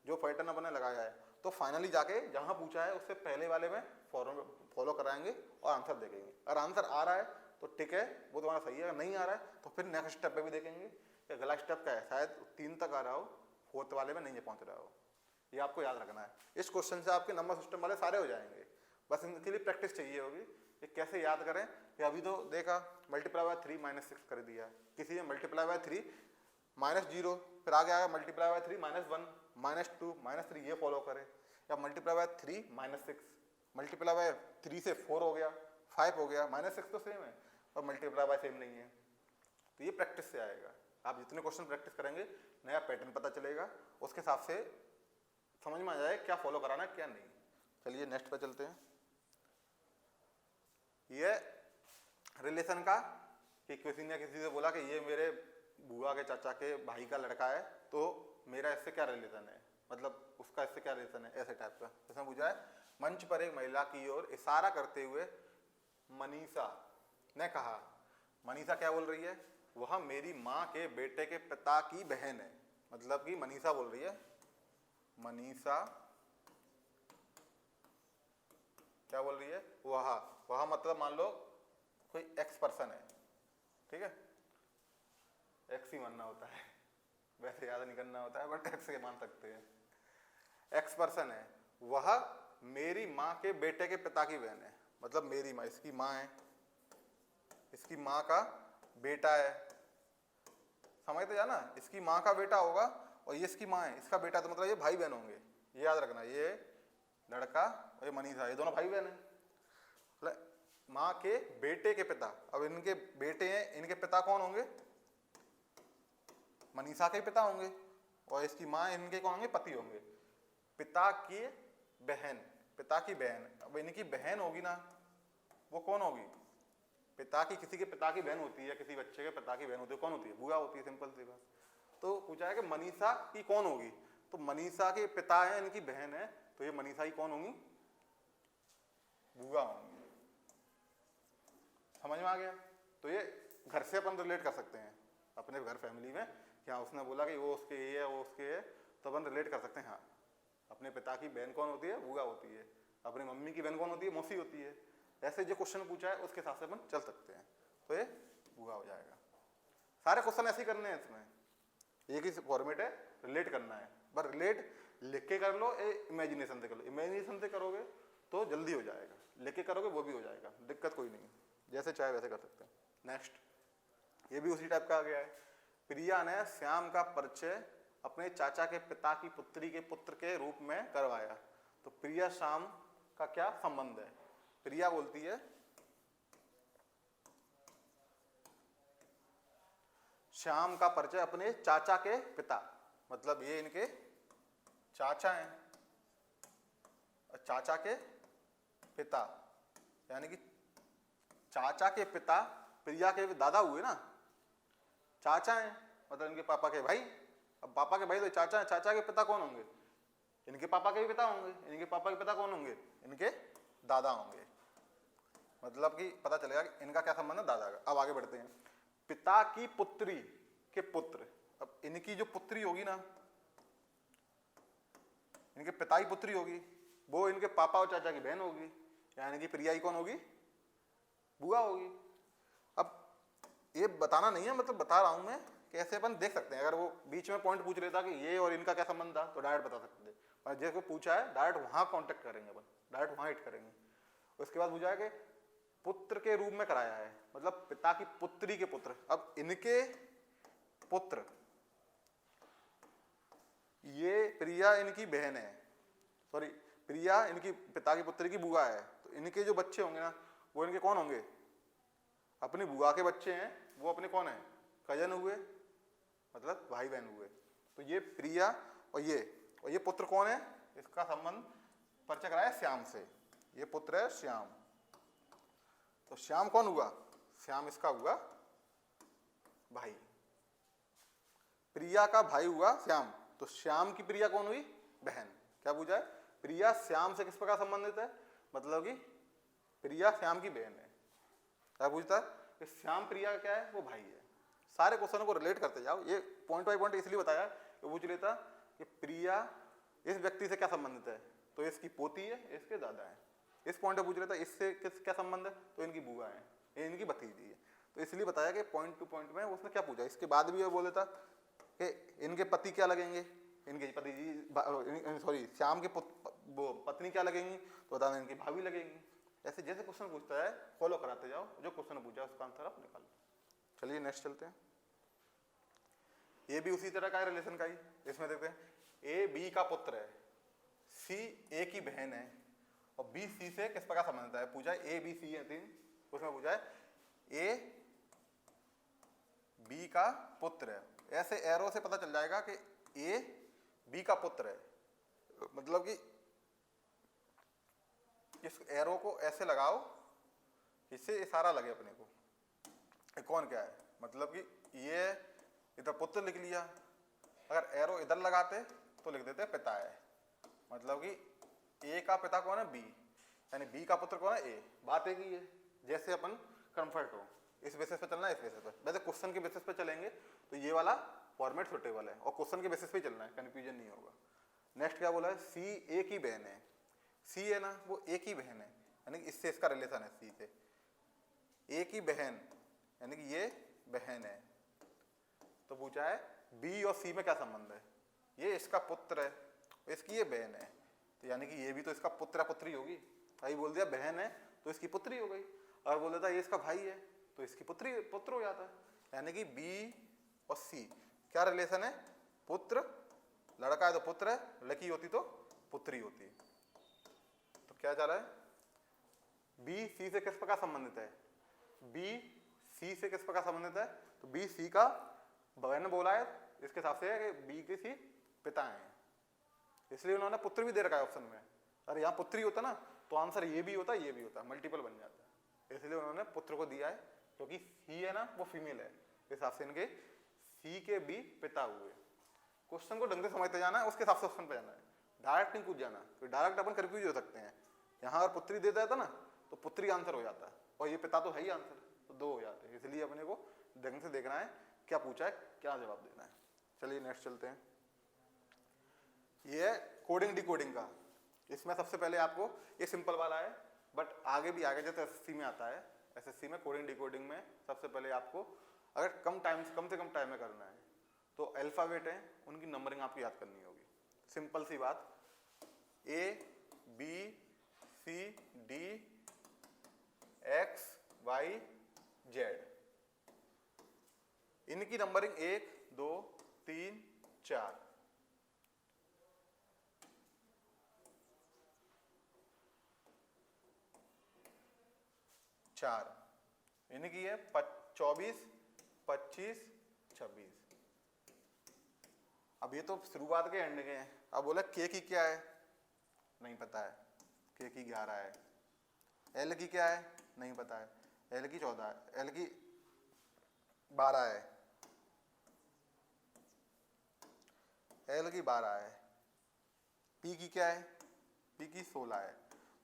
जो पैटर्न अपने लगाया है, तो फाइनली जाके जहां पूछा है उससे पहले वाले में फॉलो कराएंगे और आंसर देखेंगे। अगर आंसर आ रहा है तो ठीक है, वो तुम्हारा सही है। अगर नहीं आ रहा है तो फिर नेक्स्ट स्टेप पे भी देखेंगे कि अगला स्टेप क्या है, शायद 3 तक आ रहा हो, 4th वाले में नहीं पहुंच रहा हो। ये आपको याद रखना है। इस क्वेश्चन से आपके नंबर सिस्टम वाले सारे हो जाएंगे, बस इनके लिए प्रैक्टिस चाहिए होगी कि कैसे याद करें। कि अभी तो देखा मल्टीप्लाई बाय 3 -6 कर दिया, किसी ने मल्टीप्लाई बाय 3 -0, फिर आगे आया मल्टीप्लाई बाय 3 -1 -2 -3, ये फॉलो करें। या मल्टीप्लाई बाय 3 -6, मल्टीप्लाई बाय 3 से 4 हो गया, 5 हो गया, -6 तो सेम है और मल्टीप्लाई बाय सेम नहीं है। तो ये प्रैक्टिस से आएगा। आप जितने क्वेश्चन प्रैक्टिस करेंगे नया पैटर्न पता चलेगा, उसके हिसाब से समझ में आ जाए क्या फॉलो कराना है क्या नहीं। चलिए नेक्स्ट पे चलते हैं। ये रिलेशन का कि किसी ने किसी से बोला कि ये मेरे बुआ के चाचा के भाई का लड़का है, तो मेरा इससे क्या रिलेशन है, मतलब उसका इससे क्या रिलेशन है, ऐसे टाइप का। इसमें पूछा है मंच पर एक महिला की ओर इशारा करते हुए मनीषा ने कहा, मनीषा क्या बोल रही है, वह मेरी माँ के बेटे के पिता की बहन है। मतलब कि मनीषा बोल रही है, मनीषा क्या बोल रही है, वह मतलब मान लो कोई एक्स पर्सन है, ठीक है, एक्स ही मानना होता है, वैसे याद नहीं करना होता है, बट एक्स के मान सकते हैं। एक्स पर्सन है, वह मेरी माँ के बेटे के पिता की बहन है। मतलब मेरी माँ, इसकी माँ है, इसकी माँ का बेटा है, समझते जाना, इसकी माँ का बेटा होगा और ये इसकी माँ है, इसका बेटा, तो मतलब ये भाई बहन होंगे, ये याद रखना। ये लड़का और ये मनीषा, ये दोनों भाई बहन है। माँ के बेटे के पिता, अब इनके बेटे हैं, इनके पिता कौन होंगे, मनीषा के पिता होंगे, और इसकी माँ इनके कौन होंगे, पति होंगे। पिता की बहन, पिता की बहन, अब इनकी बहन होगी ना, वो कौन होगी, पिता की, किसी के पिता की बहन होती है, किसी बच्चे के पिता की बहन होती है, कौन होती है, बुआ होती है, सिंपल सी बात। तो पूछा है कि मनीषा की कौन होगी, तो मनीषा के पिता है, इनकी बहन है, तो ये मनीषा की कौन होंगी, बुआ होंगी। समझ में आ गया। तो ये घर से अपन रिलेट कर सकते हैं अपने घर फैमिली में, कि हाँ उसने बोला कि वो उसके ये है, वो उसके है, तो अपन रिलेट कर सकते हैं। हाँ अपने पिता की बहन कौन होती है, बुआ होती है, अपनी मम्मी की बहन कौन होती है, मौसी होती है। ऐसे जो क्वेश्चन पूछा है उसके हिसाब से अपन चल सकते हैं, तो ये बुआ हो जाएगा। सारे क्वेश्चन ऐसे ही करने हैं, इसमें एक ही फॉर्मेट है, रिलेट करना है, बस रिलेट लिख के कर लो, इमेजिनेशन से कर लो। इमेजिनेशन से करोगे तो जल्दी हो जाएगा, लिख के करोगे वो भी हो जाएगा, दिक्कत कोई नहीं, जैसे चाहे वैसे कर सकते हैं। नेक्स्ट, ये भी उसी टाइप का आ गया है। प्रिया ने श्याम का परिचय अपने चाचा के पिता की पुत्री के पुत्र के रूप में करवाया। तो प्रिया श्याम का क्या संबंध है, प्रिया बोलती है श्याम का परिचय अपने चाचा के पिता, मतलब ये इनके चाचा हैं, चाचा के पिता, यानी कि चाचा के पिता प्रिया के दादा हुए ना, चाचा हैं, मतलब इनके पापा के भाई। अब पापा के भाई तो चाचा हैं, चाचा के पिता कौन होंगे, इनके पापा के भी पिता होंगे, इनके पापा के पिता कौन होंगे, इनके दादा होंगे। मतलब कि पता चलेगा कि इनका क्या संबंध है, दादा का। अब आगे बढ़ते हैं। पिता की पुत्री के पुत्र, अब इनकी जो पुत्री होगी ना, इनके पिता की पुत्री होगी, वो इनके पापा और चाचा की बहन होगी, यानी कि प्रिया ही कौन होगी, बुआ होगी। अब ये बताना नहीं है, मतलब बता रहा हूं मैं, कैसे अपन देख सकते हैं। अगर वो बीच में पॉइंट पूछ लेता कि ये और इनका क्या संबंध था, तो डायरेक्ट बता सकते थे, पर जैसे पूछा है डायरेक्ट वहां कांटेक्ट करेंगे अपन, डायरेक्ट वहां हिट करेंगे। उसके बाद पूछा है कि पुत्र के रूप में कराया है, मतलब पिता की पुत्री के पुत्र। अब इनके पुत्र, ये प्रिया इनकी बहन है, सॉरी प्रिया इनकी पिता की पुत्री की बुआ है, तो इनके जो बच्चे होंगे ना, वो इनके कौन होंगे, अपनी बुआ के बच्चे हैं, वो अपने कौन है, कजन हुए, मतलब भाई बहन हुए। तो ये प्रिया और ये पुत्र कौन है, इसका संबंध परिचय कराया श्याम से, ये पुत्र है श्याम। तो श्याम कौन हुआ, श्याम इसका हुआ भाई, प्रिया का भाई हुआ श्याम, तो श्याम की प्रिया कौन हुई, बहन। क्या पूछा है, प्रिया श्याम से किस प्रकार संबंधित है, मतलब कि प्रिया श्याम की बहन है। क्या पूछता है कि श्याम प्रिया का क्या है, वो भाई है। सारे क्वेश्चनों को रिलेट करते जाओ। ये पॉइंट बाय पॉइंट इसलिए बताया कि पूछ लेता कि प्रिया इस व्यक्ति से क्या संबंधित है, तो इसकी पोती है, इसके दादा है। इस पॉइंट पे पूछ लेता इससे क्या संबंध है, तो इनकी बुआ है, ये इनकी भतीजी है। तो इसलिए बताया कि पॉइंट टू पॉइंट में उसने क्या पूछा। इसके बाद भी वो बोल देता कि इनके पति क्या लगेंगे, इनके भतीजी, सॉरी श्याम के वो पत्नी क्या लगेंगी, तो बता दें इनकी भाभी लगेंगी। ऐसे जैसे क्वेश्चन पूछता है फॉलो कराते जाओ, जो क्वेश्चन पूछा उसका आंसर आप निकालो। चलिए नेक्स्ट चलते हैं। ये भी उसी तरह का है, रिलेशन का ही। इसमें देखते हैं, ए बी का पुत्र है, सी ए की बहन है, और बी सी से किस प्रकार संबंधित है। पूछा ए बी सी है तीन, उसमें पूछा है ए बी का पुत्र है। ऐसे एरो से पता चल जाएगा कि ए बी का पुत्र है, मतलब कि इस एरो को ऐसे लगाओ इससे इशारा लगे अपने को। ये कौन क्या है, मतलब कि ये इधर पुत्र लिख लिया, अगर एरो इधर लगाते तो लिख देते पिता है। मतलब कि ए का पिता कौन है, बी, यानी बी का पुत्र कौन है, ए। बात एक ही है, जैसे अपन कंफर्ट हो, इस बेसिस पे चलना है, इस बेसिस पे। वैसे क्वेश्चन के बेसिस पे चलेंगे तो ये वाला फॉर्मेट सुटेबल है, और क्वेश्चन के बेसिस पे चलना है, कंफ्यूजन नहीं होगा। नेक्स्ट क्या बोला है, सी ए की बहन है। सी है ना, वो ए की बहन है, यानी कि इससे इसका रिलेशन है सी से। ए की बहन यानी कि ये बहन है। तो पूछा है बी और सी में क्या संबंध है, ये इसका पुत्र है, इसकी ये बहन है, तो यानी कि ये भी तो इसका पुत्र या पुत्री होगी। भाई बोल दिया बहन है तो इसकी पुत्री हो गई, और बोल देता ये इसका भाई है तो इसकी पुत्र हो जाता है। यानी कि बी और सी क्या रिलेशन है, पुत्र, लड़का है तो पुत्र है, लड़की होती तो पुत्री होती है। तो क्या जा रहा है, बी सी से किस प्रकार संबंधित है, बी सी से किस प्रकार संबंधित है, तो बी सी का बहन बोला है, इसके हिसाब से है कि बी के सी पिता हैं, इसलिए उन्होंने पुत्र भी दे रखा है ऑप्शन में। अरे यहाँ पुत्री होता ना तो आंसर ये भी होता, ये भी होता, मल्टीपल बन जाता है, इसलिए उन्होंने पुत्र को दिया है, क्योंकि सी है ना वो फीमेल है, इस हिसाब से इनके सी के बी पिता हुए। क्वेश्चन को ढंग से समझते जाना है, उसके हिसाब से ऑप्शन पे जाना है, डायरेक्ट नहीं कूद जाना, तो डायरेक्ट अपन कंफ्यूज हो सकते हैं। यहाँ अगर पुत्री दे देता ना तो पुत्री आंसर हो जाता है, और ये पिता तो है ही आंसर, तो दो हो जाते हैं। इसलिए अपने को ढंग से देखना है क्या पूछा है, क्या जवाब देना है। चलिए नेक्स्ट चलते हैं। ये है कोडिंग डिकोडिंग का। इसमें सबसे पहले आपको ये सिंपल वाला है, बट आगे भी आगे जैसे एसएससी में आता है, एसएससी में कोडिंग डिकोडिंग में सबसे पहले आपको अगर कम से कम टाइम में करना है तो अल्फाबेट है उनकी नंबरिंग आपको याद करनी होगी। सिंपल सी बात, A B C D X Y Z, इनकी नंबरिंग 1 2 3 4। इनकी है 24 25 26। अब ये तो शुरुआत के एंड के हैं। अब बोला के की क्या है, नहीं पता है, के की 11 है। एल की क्या है, नहीं पता है, एल की 14 है, एल की 12 है, एल की 12 है, पी की क्या है, पी की 16 है।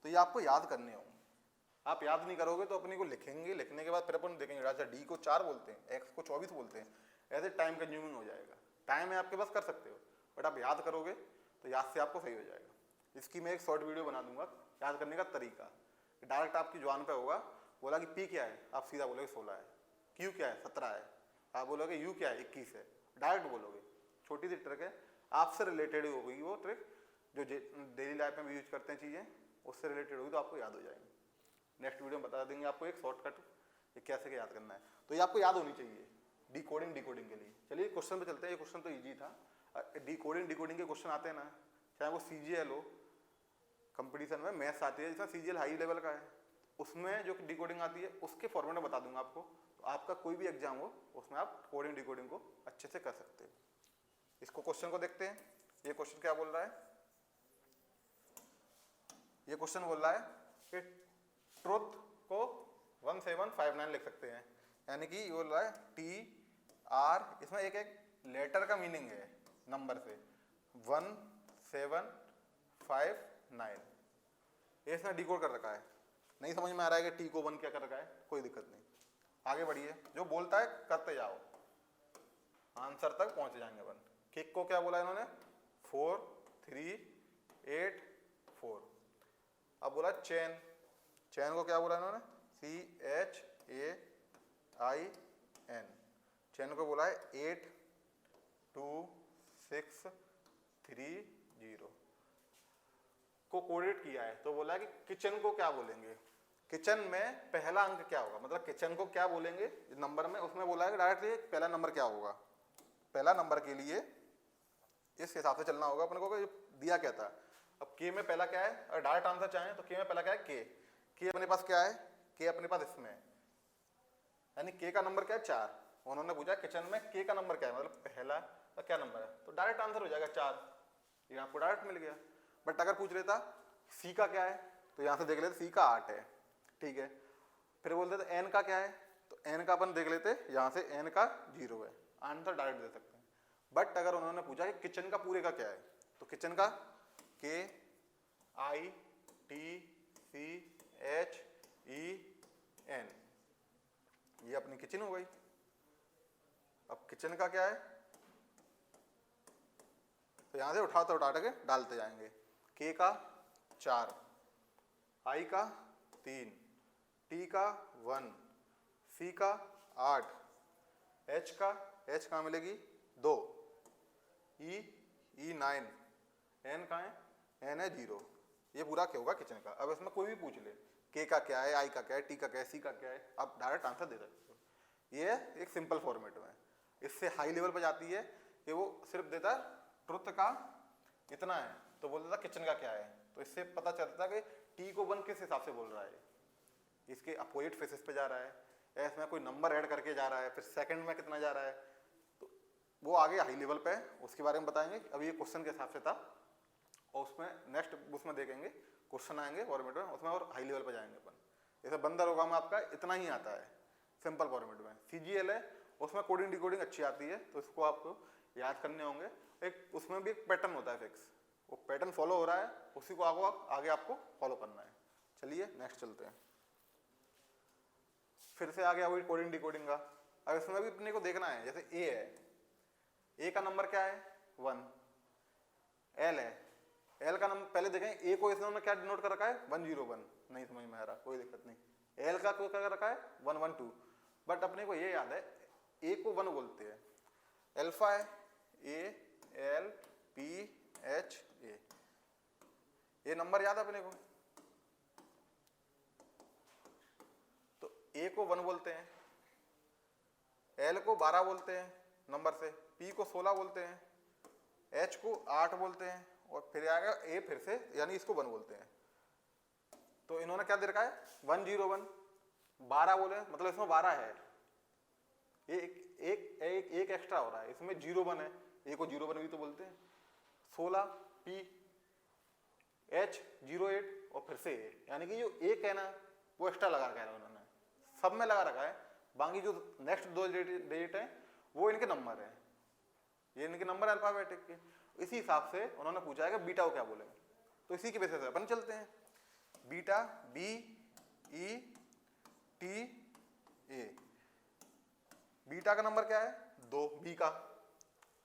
तो ये आपको याद करने होंगे, आप याद नहीं करोगे तो अपने को लिखेंगे, लिखने के बाद फिर अपन देखेंगे अच्छा डी को 4 बोलते हैं, एक्स को 24 बोलते हैं, ऐसे टाइम कंज्यूमिंग हो जाएगा। टाइम है आपके पास, कर सकते हो, बट आप याद करोगे तो याद से आपको सही हो जाएगा। इसकी मैं एक शॉर्ट वीडियो बना दूंगा याद करने का तरीका, डायरेक्ट आपकी जुबान पे होगा। बोला कि पी क्या है, आप सीधा बोलोगे 16 है, क्यू क्या है 17 है, आप बोलोगे यू क्या है 21 है, डायरेक्ट बोलोगे। छोटी सी ट्रिक है, आपसे रिलेटेड होगी वो ट्रिक, जो डेली लाइफ में भी यूज करते हैं चीज़ें, उससे रिलेटेड होगी तो आपको याद हो जाएंगे। नेक्स्ट वीडियो में बता देंगे आपको एक शॉर्टकट ये कैसे याद करना है, तो ये आपको याद होनी चाहिए डिकोडिंग डिकोडिंग के लिए। चलिए क्वेश्चन पे चलते हैं। ये क्वेश्चन तो इजी था, डिकोडिंग डिकोडिंग के क्वेश्चन आते हैं ना, चाहे वो सीजीएल हो, कंपटीशन में मैथ्स आती है जिसमें सीजीएल हाई लेवल का है, उसमें जो डिकोडिंग आती है उसके फॉर्मेट में बता दूंगा आपको, तो आपका कोई भी एग्जाम हो उसमें आप कोडिंग डिकोडिंग को अच्छे से कर सकते हो। इसको क्वेश्चन को देखते हैं। ये क्वेश्चन क्या बोल रहा है, ये क्वेश्चन बोल रहा है कि ट्रुथ को 1759 लिख सकते हैं, यानी कि ये बोल रहा है टी आर, इसमें एक एक लेटर का मीनिंग है नंबर से 1759, ये इसने डिकोड कर रखा है। नहीं समझ में आ रहा है कि टी को 1 क्या कर रखा है, कोई दिक्कत नहीं, आगे बढ़िए, जो बोलता है करते जाओ, आंसर तक पहुंच जाएंगे अपन। किक को क्या बोला इन्होंने 4 3 8 4। अब बोला चेन, चैन को क्या बोला इन्होंने CHAIN, चैन को बोला है 8 2 6 3 0 को कोडेड किया है। तो बोला है कि किचन को क्या बोलेंगे, किचन में पहला अंक क्या होगा, मतलब किचन को क्या बोलेंगे नंबर में, उसमें बोला है कि डायरेक्टली पहला नंबर क्या होगा। पहला नंबर के लिए इस हिसाब से चलना होगा अपने को, दिया क्या था। अब के में पहला क्या है, अगर डायरेक्ट आंसर चाहें तो के में पहला क्या है के अपने पास क्या है, के अपने पास इसमें, यानी के का नंबर क्या है 4। उन्होंने पूछा किचन में के का नंबर क्या है, मतलब पहला का क्या नंबर है, तो डायरेक्ट आंसर हो जाएगा 4, ये आपको डायरेक्ट मिल गया। बट अगर पूछ लेता सी का क्या है तो यहाँ से देख लेते सी का 8 है, ठीक है। फिर बोलते थे एन का क्या है, तो एन का अपन देख लेते, यहाँ से एन का 0 है, आंसर डायरेक्ट दे सकते हैं। बट अगर उन्होंने पूछा कि किचन का पूरे का क्या है, तो किचन का K I T C H E N, ये अपनी किचन हो गई। अब किचन का क्या है, तो यहां से उठा के डालते जाएंगे। के का 4, आई का 3, टी का 1, सी का 8, एच कहाँ मिलेगी 2, ई 9, एन कहाँ है, एन है 0। ये पूरा क्या होगा किचन का। अब इसमें कोई भी पूछ ले के का क्या है, आई का क्या है, टी का क्या है, सी का क्या है, आप डायरेक्ट आंसर दे सकते हो। ये एक सिंपल फॉर्मेट में। इससे हाई लेवल पर जाती है कि वो सिर्फ देता ट्रुथ का इतना है, तो बोल देता किचन का क्या है। तो इससे पता चलता है कि टी को 1 किस हिसाब से बोल रहा है, इसके अपोजिट फेसेस पे जा रहा है, इसमें कोई नंबर ऐड करके जा रहा है, फिर सेकंड में कितना जा रहा है, तो वो आगे हाई लेवल पे है, उसके बारे में बताएंगे। अभी ये क्वेश्चन के हिसाब से था, और उसमें नेक्स्ट उसमें देखेंगे क्वेश्चन आएंगे फॉर्मेट में, उसमें और हाई लेवल पे जाएंगे अपन। जैसे बंदर होगा में आपका इतना ही आता है सिंपल फॉर्मेट में। सीजीएल है, उसमें कोडिंग डिकोडिंग अच्छी आती है, तो इसको आपको याद करने होंगे। एक उसमें भी एक पैटर्न होता है फिक्स, वो पैटर्न फॉलो हो रहा है, उसी को आगे आपको फॉलो करना है। चलिए नेक्स्ट चलते हैं। फिर से आ गया वही कोडिंग डिकोडिंग का। अब इसमें भी अपने को देखना है, जैसे ए है, ए का नंबर क्या है 1, एल है, एल का नंबर पहले देखें, ए को इसमें क्या डिनोट कर रखा है 101, नहीं समझ में आ रहा, कोई दिक्कत नहीं। एल का क्या कर रखा है 112, बट अपने को ये याद है ए को 1 बोलते हैं, अल्फा है A L P H A, ये नंबर याद है अपने को। तो ए को 1 बोलते हैं, एल को 12 बोलते हैं नंबर से, पी को 16 बोलते हैं, एच को 8 बोलते हैं, और फिर आएगा ए फिर से, यानी इसको 1 बोलते हैं। तो इन्होंने क्या दे रखा है 101, 12 बोले, मतलब इसमें 12 है, एक एक्स्ट्रा हो रहा है, इसमें 01 है, ए को 01 भी तो बोलते हैं। 16 पी एच 08 और फिर से ए, यानी कि जो एक है ना वो एक्स्ट्रा लगा रखा है उन्होंने, सब में लगा रखा है। बाकी जो नेक्स्ट 2 डिजिट है वो इनके नंबर है, ये इनके नंबर अल्फाबेटिक के। इसी हिसाब से उन्होंने पूछा है कि बीटा को क्या बोलेंगे, तो इसी के बेसिस पे अपन चलते हैं। Beta B E T A, beta का नंबर क्या है 2, बी का,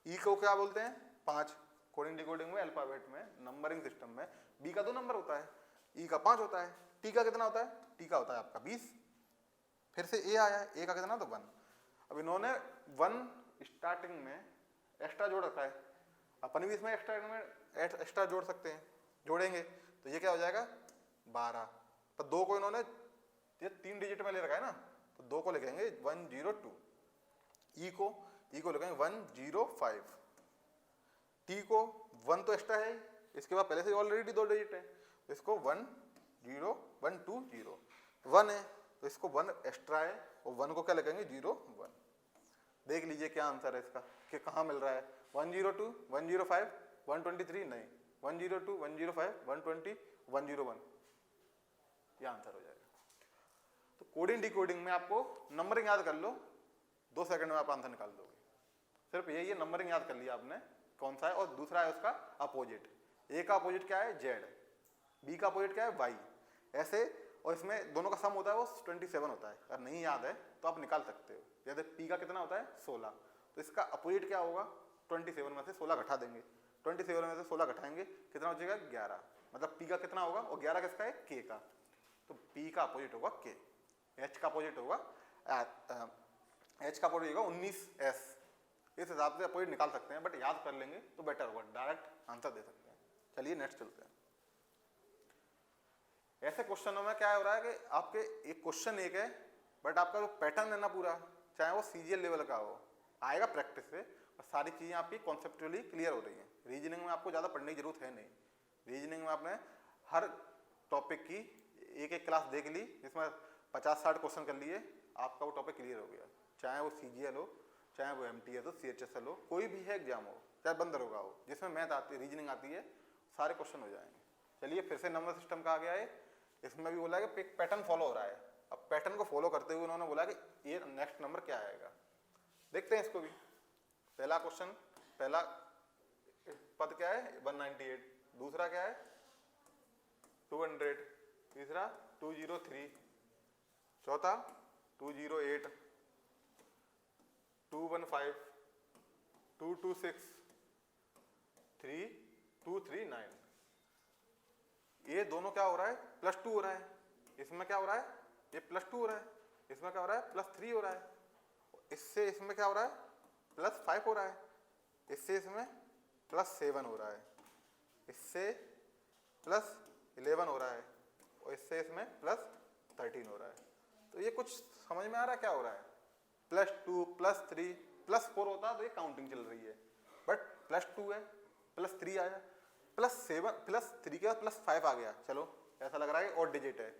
ई को क्या बोलते हैं 5, कोडिंग डिकोडिंग में अल्फाबेट में नंबरिंग सिस्टम में बी का 2 नंबर होता है, ई का 5 होता है, टी का कितना होता है, टी का होता है आपका 20। फिर से ए आया है, ए का कितना तो 1। अब इन्होंने 1 स्टार्टिंग में एक्स्ट्रा जोड़ रखा है, अपन भी इसमें एक्स्ट्रा जोड़ सकते हैं, जोड़ेंगे तो ये क्या हो जाएगा 12। तो 2 को इन्होंने ये 3 डिजिट में ले रखा है ना, तो 2 को लिखेंगे 102, ई को लिखेंगे 105, टी को 1 तो एक्स्ट्रा है, इसके बाद पहले से ऑलरेडी 2 डिजिट है, तो इसको 10120, 1 है तो इसको 1 एक्स्ट्रा है, और 1 को क्या लिखेंगे 01। देख लीजिए क्या आंसर है इसका कि कहाँ मिल रहा है 102 105 123, नहीं 102 105 120 101, ये आंसर हो जाएगा। तो कोडिंग डिकोडिंग में आपको नंबरिंग याद कर लो, 2 सेकंड में आप आंसर निकाल दोगे। सिर्फ यही है, नंबरिंग याद कर लिया आपने कौन सा है, और दूसरा है उसका अपोजिट। ए का अपोजिट क्या है जेड, बी का अपोजिट क्या है वाई, ऐसे। और इसमें दोनों का सम होता है वो 27 होता है, अगर नहीं याद है तो आप निकाल सकते हो। जैसे पी का कितना होता है 16, तो इसका अपोजिट क्या होगा 27 में से 16 घटा देंगे, 27 में से 16 घटाएंगे कितना हो जाएगा 11, मतलब पी का कितना होगा, और 11 किसका है के का, तो पी का अपोजिट होगा के। एच का अपोजिट होगा एच का अपोजिट होगा 19s, इस हिसाब से अपोजिट निकाल सकते हैं, बट याद कर लेंगे तो बेटर होगा, डायरेक्ट आंसर दे सकते हैं। चलिए नेक्स्ट चलते हैं। ऐसे क्वेश्चनों में क्या हो रहा है कि आपके एक क्वेश्चन एक है, बट आपका जो पैटर्न है ना पूरा, चाहे वो सीजीएल लेवल का हो, आएगा प्रैक्टिस से, और सारी चीजें आपकी कॉन्सेप्चुअली क्लियर हो रही हैं। रीजनिंग में आपको ज़्यादा पढ़ने की जरूरत है नहीं, रीजनिंग में आपने हर टॉपिक की एक क्लास देख ली, जिसमें 50-60 क्वेश्चन कर लिए, आपका वो टॉपिक क्लियर हो गया। चाहे वो सीजीएल हो, चाहे वो एमटीएस हो, सीएचएसएल हो, कोई भी है एग्जाम हो, चाहे बंदर होगा हो, जिसमें मैथ आती है रीजनिंग आती है, सारे क्वेश्चन हो जाएंगे। चलिए फिर से नंबर सिस्टम का आ गया है, इसमें भी बोला कि एक पैटर्न फॉलो हो रहा है। अब पैटर्न को फॉलो करते हुए उन्होंने बोला कि ये नेक्स्ट नंबर क्या आएगा, देखते हैं इसको भी। पहला क्वेश्चन, पहला पद क्या है 198, दूसरा क्या है 200, तीसरा 203, चौथा 208, 215, 226, 3239। ये दोनों क्या हो रहा है +2 हो रहा है, इसमें क्या हो रहा है ये +2 हो रहा है, इसमें क्या हो रहा है +3 हो रहा है, इससे इसमें क्या हो रहा है +5 हो रहा है, इससे इसमें +7 हो रहा है, इससे +11 हो रहा है और इससे इसमें +13 हो रहा है। तो ये कुछ समझ में आ रहा है क्या हो रहा है, +2 +3 +4 होता तो ये काउंटिंग चल रही है, बट +2 है, +3 आया, +7 +3 के बाद +5 आ गया, चलो ऐसा लग रहा है ऑड डिजिट है,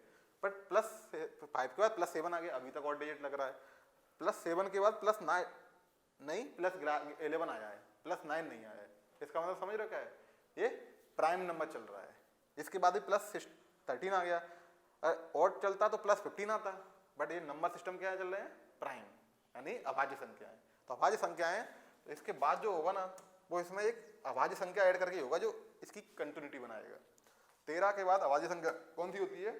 बट +5 के बाद +7 आ गया, अभी तक ऑड डिजिट लग रहा है। +7 के बाद +9 नहीं +11 आया है, +9 नहीं आया है, इसका मतलब समझ रहे हो क्या है, ये प्राइम नंबर चल रहा है। इसके बाद +13 आ गया, ऑड चलता तो +15 आता, बट ये नंबर सिस्टम क्या चल रहे हैं प्राइम, यानी अभाज्य संख्याएं। तो अभाज्य संख्याएं, तो इसके बाद जो होगा ना वो इसमें एक अभाज्य संख्या ऐड करके होगा जो इसकी कंटिन्यूटी बनाएगा। 13 के बाद अभाज्य संख्या कौन सी होती है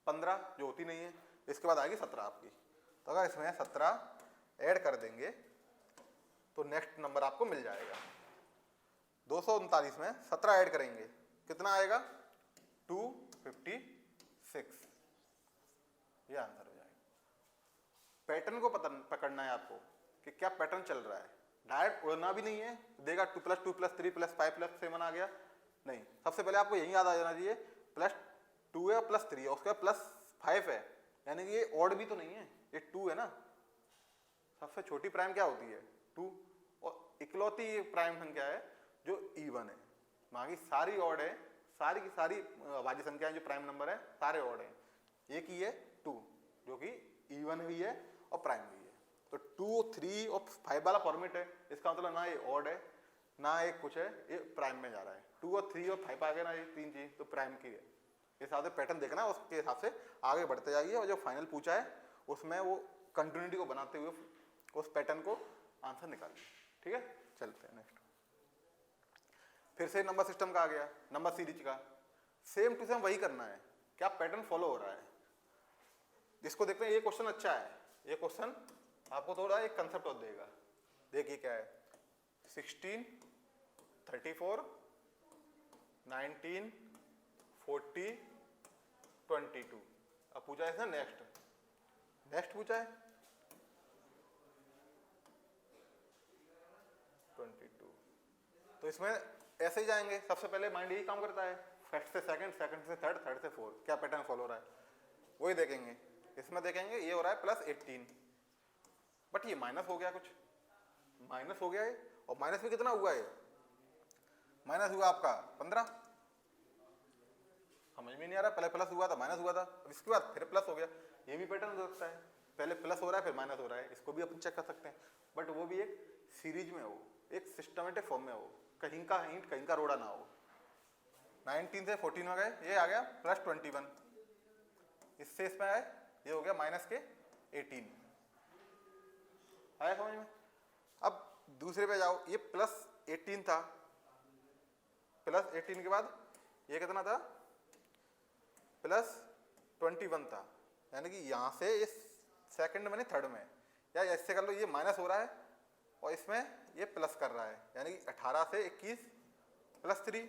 15, जो होती नहीं है, इसके बाद आएगी 17 आपकी। तो अगर इसमें 17 ऐड कर देंगे तो नेक्स्ट नंबर आपको मिल जाएगा। 239 में 17 ऐड करेंगे कितना आएगा 256, ये आंसर हो जाएगा। पैटर्न को पकड़ना है आपको कि क्या पैटर्न चल रहा है, डायरेक्ट उड़ना भी नहीं है, देगा 2 + 2 + 3 + 5 + 7 आ गया, नहीं। सबसे पहले आपको यही याद आ जाना चाहिए +2 है +3 है, उसके बाद +5 है, यानी कि ये ऑड भी तो नहीं है, ये 2 है ना। सबसे छोटी प्राइम क्या होती है 2, और इकलौती ये प्राइम संख्या है जो इवन है, बाकी सारी ऑड है, सारी की सारी अभाज्य संख्याएं जो प्राइम नंबर है सारे ऑड है, एक ही है 2 जो कि इवन भी है और प्राइम भी है। तो 2, 3 और 5 वाला फॉर्मेट है, इसका मतलब ना ये ऑड है ना ये कुछ है, ये प्राइम में जा रहा है। 2 और 3 और 5 आ गया ना, ये 3 चीज तो प्राइम की है। इस हिसाब से पैटर्न देखना है, उसके हिसाब से आगे बढ़ते जाइए, और जो फाइनल पूछा है उसमें वो कंटिन्यूटी को बनाते हुए उस पैटर्न को आंसर निकालिए। ठीक है, चलते हैं नेक्स्ट। फिर से नंबर सिस्टम का आ गया, नंबर सीरीज का सेम टू सेम वही करना है, क्या पैटर्न फॉलो हो रहा है। जिसको देखते हैं ये क्वेश्चन अच्छा है, ये क्वेश्चन आपको थोड़ा एक कंसेप्ट और देगा। देखिए क्या है 16, 34, 19, 40, 22। अब पूछा है नेक्स्ट पूछा है 22। तो इसमें ऐसे ही जाएंगे, सबसे पहले माइंड यही काम करता है, फर्स्ट से सेकंड, सेकंड से थर्ड, थर्ड से फोर्थ, क्या पैटर्न फॉलो हो रहा है वही देखेंगे। इसमें देखेंगे ये हो रहा है +18, बट ये माइनस हो गया, कुछ माइनस हो गया है, और माइनस में कितना हुआ है, माइनस हुआ आपका 15, समझ में नहीं आ रहा, पहले प्लस हुआ था माइनस हुआ था, अब इसके बाद फिर प्लस हो गया। ये भी पैटर्न हो सकता है, पहले प्लस हो रहा है फिर माइनस हो रहा है, इसको भी अपन चेक कर सकते हैं, बट वो भी एक सीरीज में हो, एक सिस्टमेटिक फॉर्म में हो, कहीं का हिंट कहीं का रोड़ा ना हो। 19 से 14 में गए, ये आ गया +21, इससे इसमें आए ये हो गया -18, आया समझ में। अब दूसरे पे जाओ, ये +18 था, +18 के बाद ये कितना था +21 था, यानी कि यहां से ये सेकंड में नहीं थर्ड में, या ऐसे कर लो ये माइनस हो रहा है और इसमें ये प्लस कर रहा है, यानी कि 18 से 21 +3,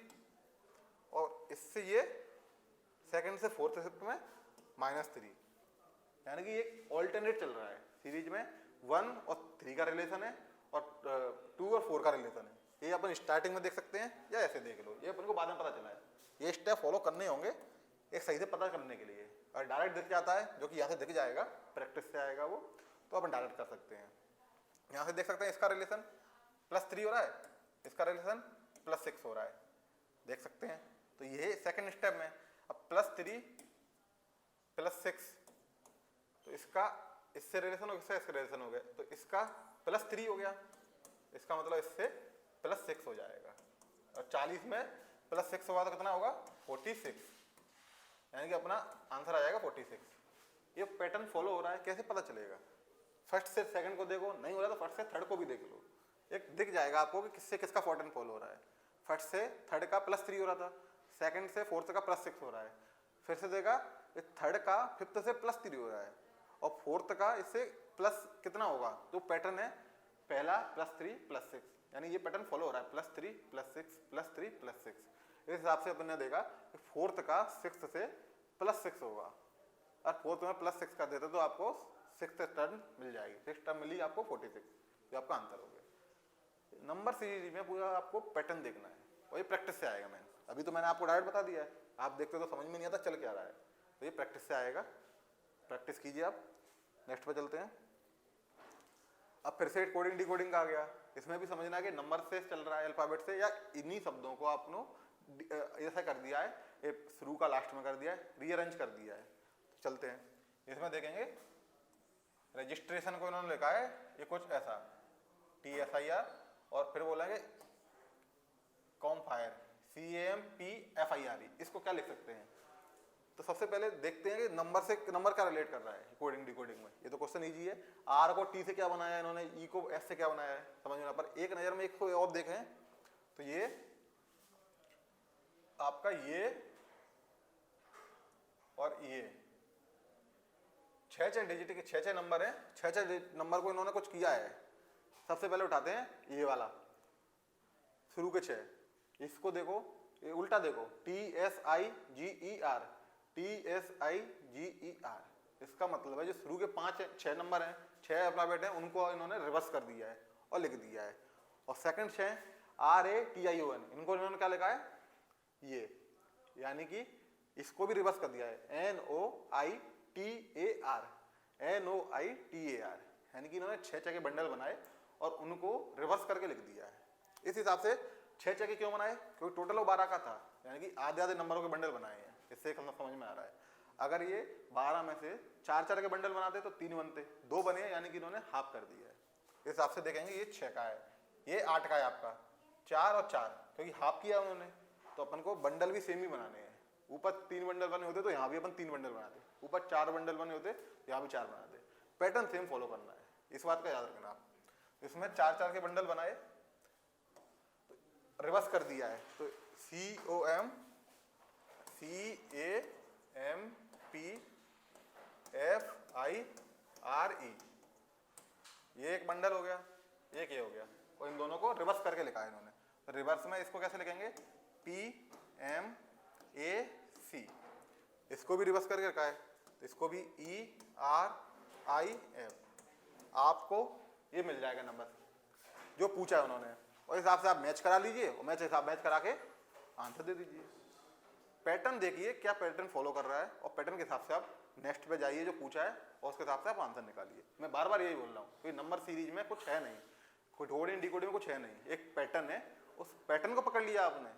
और इससे ये सेकंड से फोर्थ शिफ्ट में -3, यानी कि ये ऑल्टरनेट चल रहा है सीरीज में। 1 और 3 का रिलेशन है और 2 और 4 का रिलेशन है, ये अपन स्टार्टिंग में देख सकते हैं या ऐसे देख लो, ये अपन को बाद में पता चला है। ये स्टेप फॉलो करने होंगे एक सही से पता करने के लिए, और डायरेक्ट दिख जाता है जो कि यहाँ से दिख जाएगा, प्रैक्टिस से आएगा वो, तो अपन डायरेक्ट कर सकते हैं। यहाँ से देख सकते हैं इसका रिलेशन +3 हो रहा है, इसका रिलेशन +6 हो रहा है, देख सकते हैं। तो ये सेकंड स्टेप में अब +3 +6, तो इसका इससे रिलेशन हो गया, इसका रिलेशन हो गया, तो इसका +3 हो गया, इसका मतलब इससे +6 हो जाएगा, और 40 में प्लस 6 होगा तो कितना होगा 46, यानी कि अपना आंसर आ जाएगा 46। ये पैटर्न फॉलो हो रहा है, कैसे पता चलेगा? फर्स्ट से सेकंड को देखो, नहीं हो रहा तो फर्स्ट से थर्ड को भी देख लो, एक दिख जाएगा आपको कि किससे किसका पैटर्न फॉलो हो रहा है। फर्स्ट से थर्ड का +3 हो रहा था, सेकंड से फोर्थ का +6 हो रहा है, फिर से देखा थर्ड का फिफ्थ से +3 हो रहा है, और फोर्थ का इससे प्लस कितना होगा, तो पैटर्न है पहला +3 +6, यानी ये पैटर्न फॉलो हो रहा है +3 +6 +3 +6। इस हिसाब से अपन ने देखा कि फोर्थ का सिक्स्थ से +6 होगा, और फोर्थ में +6 कर देते तो आपको सिक्स्थ टर्न मिल जाएगी, सिक्स टर्न मिली आपको 46, जो आपका आंसर हो गया। नंबर सीरीज में पूरा आपको पैटर्न देखना है, और ये प्रैक्टिस से आएगा। अभी तो मैंने आपको डायरेक्ट बता दिया है, आप देखते तो समझ में नहीं आता चल क्या रहा है, तो ये प्रैक्टिस से आएगा, प्रैक्टिस कीजिए आप। नेक्स्ट पे चलते हैं। अब फिर से कोडिंग डिकोडिंग का आ गया, इसमें भी समझना है कि नंबर से चल रहा है अल्फाबेट से, या इन्हीं शब्दों को आपने ऐसा कर दिया है, शुरू का लास्ट में कर दिया है, रीअरेंज कर दिया है। चलते हैं, इसमें देखेंगे रजिस्ट्रेशन को इन्होंने लिखा है ये कुछ ऐसा TSIR, और फिर बोलेंगे कॉमफायर CAMPFIRE, इसको क्या लिख सकते हैं? तो सबसे पहले देखते हैं कि नंबर से नंबर क्या रिलेट कर रहा है कोडिंग डिकोडिंग में। ये तो क्वेश्चन इजी है, R को T से क्या बनाया है इन्होंने, E को S से क्या बनाया है, समझ में। पर एक नजर में एक को और देखें तो ये आपका ये और ये 6 डिजिट के 6 नंबर हैं, 6 नंबर को इन्होंने कुछ किया है। सबसे पहले उठाते हैं ये वाला शुरू के 6, इसको देखो, ये उल्टा देखो TSIGER, TSIGER, इसका मतलब है जो शुरू के 6 नंबर हैं, 6 अल्फाबेट हैं, उनको इन्होंने रिवर्स कर दिया है और लिख दिया है। और सेकंड 6 RATION, इनको इन्होंने क्या लिखा है ये, यानी कि इसको भी रिवर्स कर दिया है NOITAR, NOITAR, यानी कि इन्होंने 6 के बंडल बनाए और उनको रिवर्स करके लिख दिया है। इस हिसाब से 6 के क्यों बनाए, क्योंकि टोटल वो 12 का था, यानी कि आधे आधे नंबरों के बंडल बनाए हैं, इससे एक समझ में आ रहा है। अगर ये 12 में से 4 के बंडल बनाते तो 3 बनते, 2 बने, यानी कि इन्होंने हाफ कर दिया है। इस हिसाब से देखेंगे ये 6 का है, ये 8 का है आपका, 4 और 4, क्योंकि हाफ किया उन्होंने, तो अपन को बंडल भी सेम ही बनाने हैं। ऊपर 3 बंडल बने होते तो यहाँ भी अपन 3 बंडल बनाते, ऊपर 4 बंडल बने होते तो यहाँ भी 4 बनाते। पैटर्न सेम फॉलो करना है, इस बात का याद रखना आप। इसमें 4 के बंडल बनाए, रिवर्स कर दिया है, तो COMCAMPFIRE, ये एक बंडल हो गया, एक ये हो गया, और इन दोनों को रिवर्स करके लिखा है इन्होंने। तो रिवर्स में इसको कैसे लिखेंगे PMAC, इसको भी रिवर्स करके रखा है, तो इसको भी ERIF। आपको ये मिल जाएगा नंबर जो पूछा है उन्होंने, और हिसाब से आप मैच करा लीजिए, और मैच करा के आंसर दे दीजिए। पैटर्न देखिए क्या पैटर्न फॉलो कर रहा है, और पैटर्न के हिसाब से आप नेक्स्ट पे जाइए जो पूछा है, और उसके हिसाब से आप आंसर निकालिए। मैं बार बार यही बोल रहा हूँ, क्योंकि नंबर सीरीज में कुछ है नहीं, कोडिंग डिकोडिंग में कुछ है नहीं, एक पैटर्न है, उस पैटर्न को पकड़ लिया आपने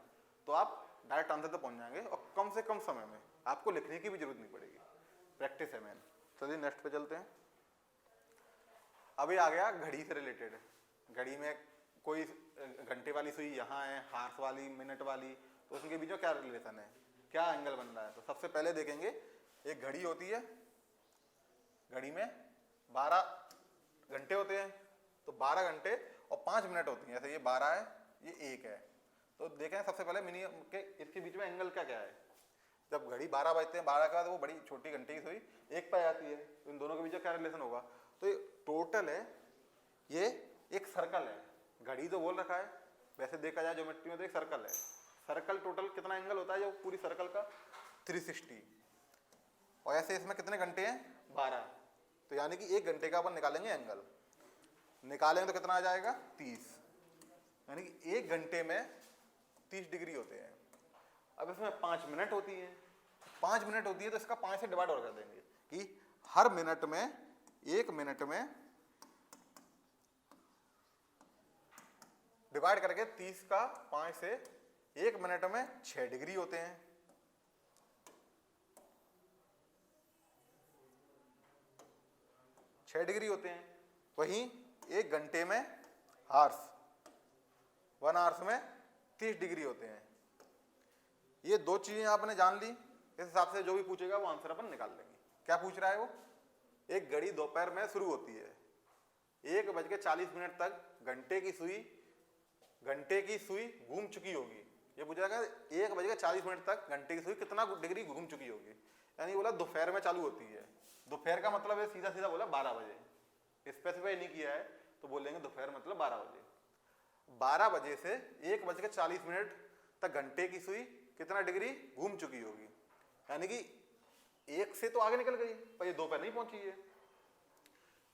तो आप डायरेक्ट आंसर तक पहुंच जाएंगे, और कम से कम समय में आपको लिखने की भी जरूरत नहीं पड़ेगी। प्रैक्टिस है मैन। चलिए नेक्स्ट पे चलते हैं। अभी आ गया घड़ी से रिलेटेड। घड़ी में कोई घंटे वाली सुई यहाँ है, हार्स वाली, मिनट वाली, तो उनके बीच में क्या रिलेशन है, क्या एंगल बन रहा है। तो सबसे पहले देखेंगे एक घड़ी होती है, घड़ी में 12 घंटे होते हैं, तो 12 घंटे और 5 मिनट होती हैं। ऐसे ये 12 है, ये 1 है, तो देखें सबसे पहले मिनिमम के इसके बीच में एंगल क्या क्या है। जब घड़ी 12 बजते हैं, 12 के बाद वो बड़ी छोटी घंटी की सुई 1 पे आती है, तो इन दोनों के बीच में क्या रिलेशन होगा। तो ये टोटल है, ये एक सर्कल है, घड़ी तो बोल रखा है, वैसे देखा जाए ज्योमेट्री में तो एक सर्कल है। सर्कल टोटल कितना एंगल होता है जो पूरी सर्कल का 360, और ऐसे इसमें कितने घंटे हैं 12, तो यानी कि 1 घंटे का अपन निकालेंगे एंगल, निकालेंगे तो कितना आ जाएगा 30, यानी कि 1 घंटे में 30 डिग्री होते हैं। अब इसमें 5 मिनट होती है, 5 मिनट होती है, तो इसका 5 से डिवाइड और कर देंगे कि हर मिनट में, 1 मिनट में डिवाइड करके 30 का 5 से 1 मिनट में 6 डिग्री होते हैं। डिग्री होते हैं। वहीं 1 घंटे में हार्स, 1 आवर्स में 30 डिग्री होते हैं। ये दो चीजें आपने जान ली, इस हिसाब से जो भी पूछेगा वो आंसर अपन निकाल लेंगे। क्या पूछ रहा है वो? एक घड़ी दोपहर में शुरू होती है, 1:40 तक घंटे की सुई घूम चुकी होगी। ये पूछेगा 1:40 तक घंटे की सुई कितना डिग्री घूम चुकी होगी, यानी बोला दोपहर में चालू होती है। दोपहर का मतलब है सीधा सीधा बोला 12 बजे, स्पेसिफाई नहीं किया है तो बोलेंगे दोपहर मतलब 12 बजे। 12 बजे से 1:40 तक घंटे की सुई कितना डिग्री घूम चुकी होगी, यानी कि एक से तो आगे निकल गई पर ये दो पे नहीं पहुंची है।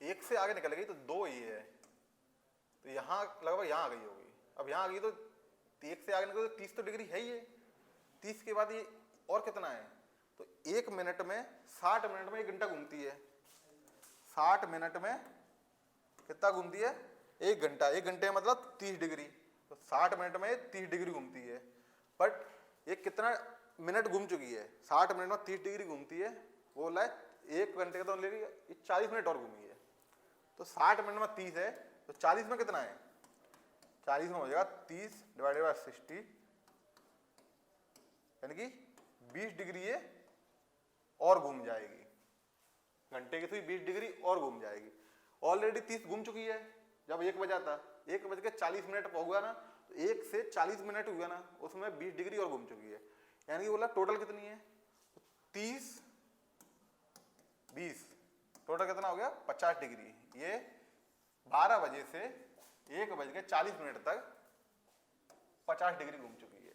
एक से आगे निकल गई तो दो ये है, तो यहां लगभग यहां आ गई होगी। अब यहां आ गई तो एक से आगे निकल तो 30 तो डिग्री है ही है। 30 के बाद ये और कितना है, तो 1 मिनट में 60 मिनट में 1 घंटा घूमती है। 60 मिनट में कितना घूमती है? 1 घंटा। 1 घंटे मतलब 30 डिग्री, तो 60 मिनट में 30 डिग्री घूमती है। बट ये कितना मिनट घूम चुकी है? 60 मिनट में 30 डिग्री घूमती है। वो बोला है 1 घंटे का तो ले लिया, 40 मिनट और घूमी है। तो 60 मिनट में 30 है, तो 40 में कितना है? 40 में हो जाएगा 30 डिवाइडेड बाय 60, यानी कि 20 डिग्री ये और घूम जाएगी। घंटे की सुई 20 डिग्री और घूम जाएगी। ऑलरेडी 30 घूम चुकी है। जब 1 बजा था, 1:40 होगा ना, तो 1 से 40 मिनट हुआ ना, उसमें 20 डिग्री और घूम चुकी है। यानी कि बोला टोटल कितनी है? 30 20 टोटल कितना हो गया? 50 डिग्री। ये 12 बजे से 1:40 तक 50 डिग्री घूम चुकी है।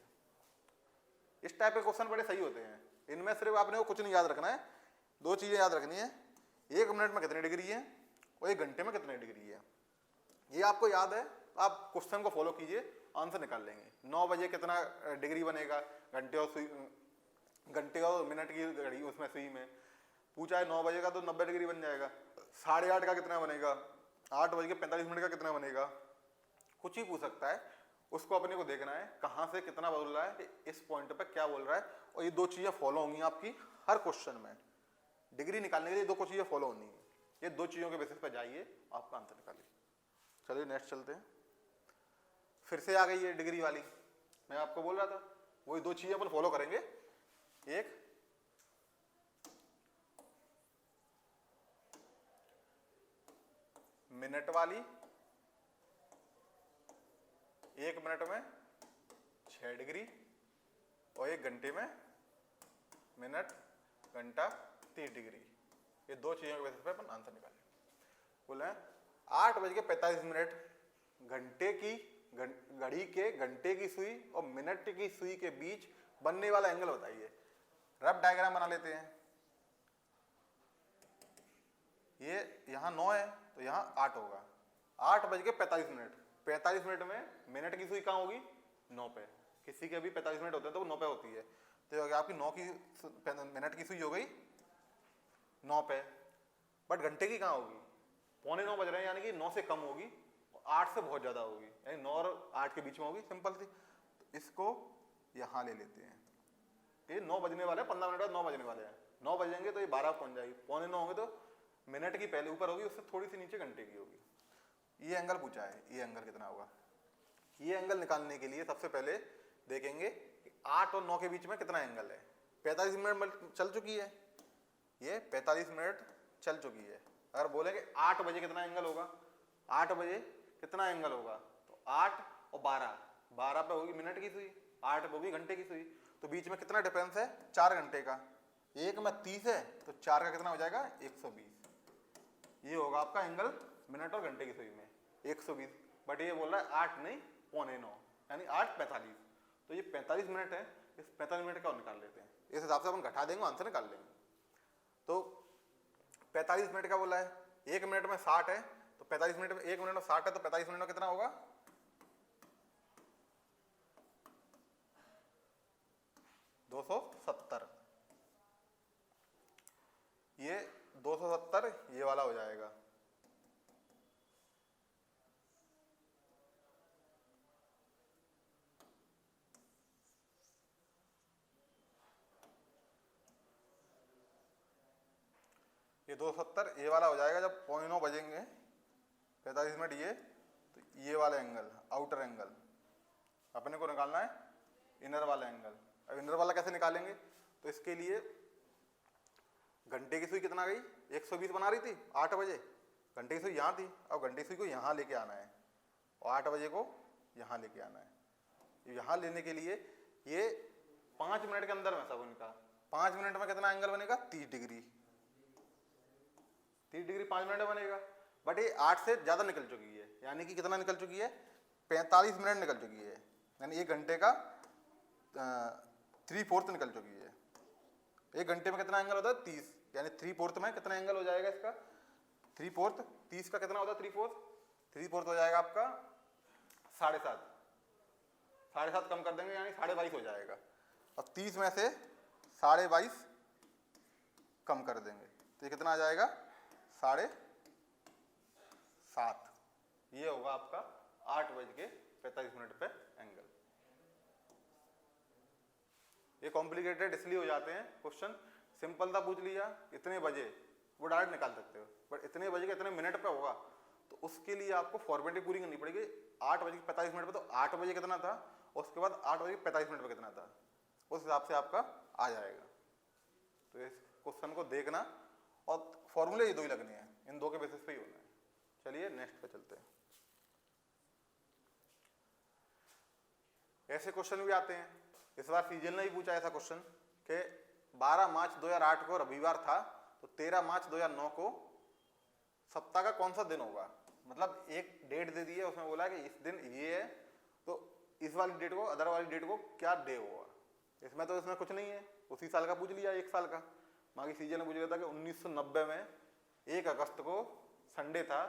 इस टाइप के क्वेश्चन बड़े सही होते हैं। इनमें सिर्फ आपने को कुछ नहीं याद रखना है, दो चीजें याद रखनी है, 1 मिनट में कितनी डिग्री है और 1 घंटे में कितनी डिग्री है। ये आपको याद है, आप क्वेश्चन को फॉलो कीजिए, आंसर निकाल लेंगे। 9 बजे कितना डिग्री बनेगा घंटे और मिनट की घड़ी उसमें सुई में पूछा है। 9 बजे का तो 90 डिग्री बन जाएगा। 8:30 का कितना बनेगा? 8:45 का कितना बनेगा? कुछ ही पूछ सकता है, उसको अपने को देखना है कहाँ से कितना बोल रहा है, इस पॉइंट पे क्या बोल रहा है। और ये दो चीजें फॉलो होंगी आपकी हर क्वेश्चन में। डिग्री निकालने के लिए 2 चीजें फॉलो होनी है। ये 2 चीजों के बेसिस पे जाइए, आपका आंसर निकालिए। चलिए नेक्स्ट चलते हैं। फिर से आ गई है डिग्री वाली, मैं आपको बोल रहा था वही 2 चीजें अपन फॉलो करेंगे। एक मिनट वाली, 1 मिनट में 6 डिग्री और 1 घंटे में मिनट घंटा 30 डिग्री। ये 2 चीजों के बेसिस पे अपन आंसर निकालें। बोले 8:45 घंटे की घड़ी के घंटे की सुई और मिनट की सुई के बीच बनने वाला एंगल बताइए। रफ डायग्राम बना लेते हैं। ये यहाँ 9 है तो यहाँ 8 होगा। 8:45 45 मिनट में मिनट की सुई कहाँ होगी? 9 पे। किसी के भी 45 मिनट होते हैं तो वो 9 पे होती है, तो आपकी 9 की मिनट की सुई हो गई 9 पे। बट घंटे की कहाँ होगी? 9:15 बज रहे हैं, यानी कि 9 से कम होगी, 8 से बहुत ज्यादा होगी, यानी 9 और 8 के बीच में होगी। सिंपल सी, तो इसको यहाँ ले लेते हैं। ये 9 बजने वाले हैं, 15 मिनट बाद 9 बजने वाले हैं। 9 बजेंगे तो ये 12 पहुंच जाएगी। 8:45 होंगे तो मिनट की पहले ऊपर होगी, उससे थोड़ी सी नीचे घंटे की होगी। ये एंगल पूछा है, ये एंगल कितना होगा? ये एंगल निकालने के लिए सबसे पहले देखेंगे कि 8 और 9 के बीच में कितना एंगल है। 45 मिनट चल चुकी है, ये 45 मिनट चल चुकी है। अगर बोलेंगे 8 बजे कितना एंगल होगा? 8 बजे कितना एंगल होगा? तो 8 और 12 पे होगी मिनट की सुई, 8 पे होगी घंटे की सुई। तो बीच में कितना डिफरेंस है? 4 घंटे का। 1 में 30 है तो 4 का कितना हो जाएगा? 120। ये होगा आपका एंगल मिनट और घंटे की सुई में 120। बट ये बोल रहा है 8 नहीं 8:45, यानी 8:45। तो ये 45 मिनट है, इस 45 मिनट का और निकाल लेते हैं। इस हिसाब से अपन घटा देंगे, आंसर निकाल लेंगे। तो 45 मिनट का बोला है, 1 मिनट में 60 है, तो 45 मिनट में 1 मिनट में 60 है, तो 45 मिनट में कितना होगा? 270। ये 270 ये वाला हो जाएगा। ये 270 ये वाला हो जाएगा जब 9:15 बजेंगे, 45 मिनट ये, तो ये वाला एंगल आउटर एंगल अपने को निकालना है, इनर वाला एंगल। अब इनर वाला कैसे निकालेंगे? तो इसके लिए घंटे की सुई कितना गई, 120 बना रही थी 8 बजे, घंटे की सुई यहाँ थी, अब घंटे की सुई को यहाँ लेके आना है और 8 बजे को यहाँ लेके आना है। यहाँ लेने के लिए ये 5 मिनट के अंदर में सब इनका 5 मिनट में कितना एंगल बनेगा? 30 डिग्री। 30 डिग्री 5 मिनट में बनेगा, बट ये 8 से ज़्यादा निकल चुकी है, यानी कि कितना निकल चुकी है? 45 मिनट निकल चुकी है, यानी 1 घंटे का 3/4 निकल चुकी है। 1 घंटे में कितना एंगल होता है? 30, यानी 3/4 में कितना एंगल हो जाएगा इसका? 3/4 30 का कितना होता है? 3/4 हो जाएगा आपका 7.5, 7.5 कम कर देंगे यानी 22.5 हो जाएगा। अब 30 में से 22.5 कम कर देंगे तो ये कितना आ जाएगा? 7.5। ये होगा आपका 8:45 पे एंगल। ये कॉम्प्लिकेटेड इसलिए हो जाते हैं क्वेश्चन, सिंपल था पूछ लिया इतने बजे, वो डायरेक्ट निकाल सकते हो, बट इतने बजे के इतने मिनट पे होगा तो उसके लिए आपको फॉर्मेटिंग पूरी करनी पड़ेगी। 8:45 पे तो 8 बजे कितना था और उसके बाद 8:45 पे कितना था, उस हिसाब से आपका आ जाएगा। तो इस क्वेश्चन को देखना और फॉर्मूले ये दो ही लगने हैं, इन दो के बेसिस पे ही होना है। चलिए नेक्स्ट पे चलते हैं। ऐसे क्वेश्चन भी आते हैं, इस बार सीजन ने भी पूछा ऐसा क्वेश्चन कि 12 मार्च 2008 को रविवार था तो 13 मार्च 2009 को सप्ताह का कौन सा दिन होगा। मतलब एक डेट दे दी है, उसमें बोला कि इस दिन ये है तो इस वाली डेट को, अदर वाली डेट को क्या डे होगा। इसमें तो इसमें कुछ नहीं है, उसी साल का पूछ लिया, 1 साल का। बाकी सीजन ने पूछ लिया था कि 1990 में 1 अगस्त को संडे था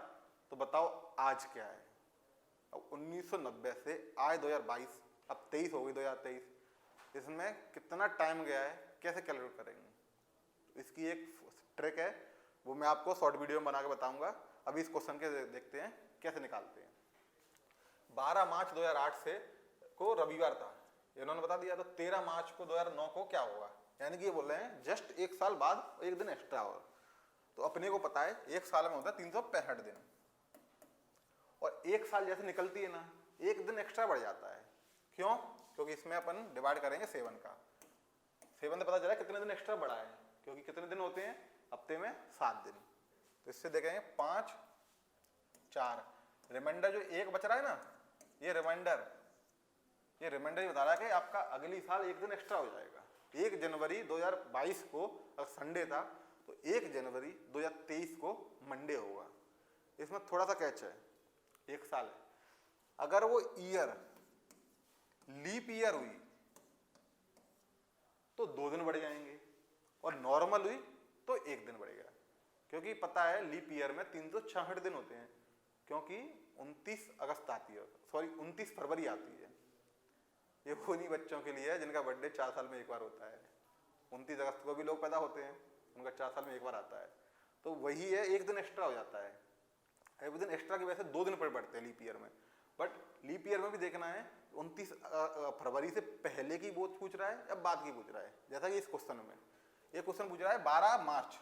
तो बताओ आज क्या है। अब 1990 से आज 2022, अब 23 हो गई 2023, इसमें कितना टाइम गया है, कैसे कैलकुलेट करेंगे। इसकी एक ट्रिक है, वो मैं आपको शॉर्ट वीडियो में बना के बताऊंगा। अभी इस क्वेश्चन के देखते हैं कैसे निकालते हैं। 12 मार्च 2008 से को रविवार था, इन्होंने बता दिया, तो 13 मार्च को 2009 को क्या होगा, यानी कि ये बोल रहे हैं जस्ट 1 साल बाद 1 दिन एक्स्ट्रा होगा। तो अपने को पता है 1 साल में होता है 365 दिन, और 1 साल जैसे निकलती है ना, 1 दिन एक्स्ट्रा बढ़ जाता है। क्यों? क्योंकि इसमें अपन डिवाइड करेंगे 7 का। 7 से पता चला कितने दिन एक्स्ट्रा बढ़ा है, क्योंकि कितने दिन होते हैं हफ्ते में? 7 दिन। तो इससे देखेंगे 5 4, रिमाइंडर जो 1 बच रहा है ना, ये रिमाइंडर ये बता रहा है कि आपका अगली साल 1 दिन एक्स्ट्रा हो जाएगा। 1 जनवरी 2022 को अगर संडे था तो 1 जनवरी 2023 को मंडे होगा। इसमें थोड़ा सा कैच है, 1 साल है, अगर वो ईयर लीप ईयर हुई तो 2 दिन बढ़ जाएंगे, और नॉर्मल हुई तो 1 दिन बढ़ेगा। क्योंकि पता है लीप ईयर में 366 दिन होते हैं, क्योंकि 29 अगस्त आती है, सॉरी 29 फरवरी आती है। ये वो नहीं बच्चों के लिए है जिनका बर्थडे 4 साल में 1 बार होता है। 29 अगस्त को भी लोग पैदा होते हैं, उनका 4 साल में 1 बार आता है। तो वही है, 1 दिन एक्स्ट्रा हो जाता है। 1 दिन एक्स्ट्रा की वजह से 2 दिन बढ़ते हैं लीप ईयर में। बट लीप ईयर में भी देखना है 29 फरवरी से पहले की वो पूछ रहा है या बाद की पूछ रहा है। जैसा कि इस क्वेश्चन में ये क्वेश्चन पूछ रहा है 12 मार्च,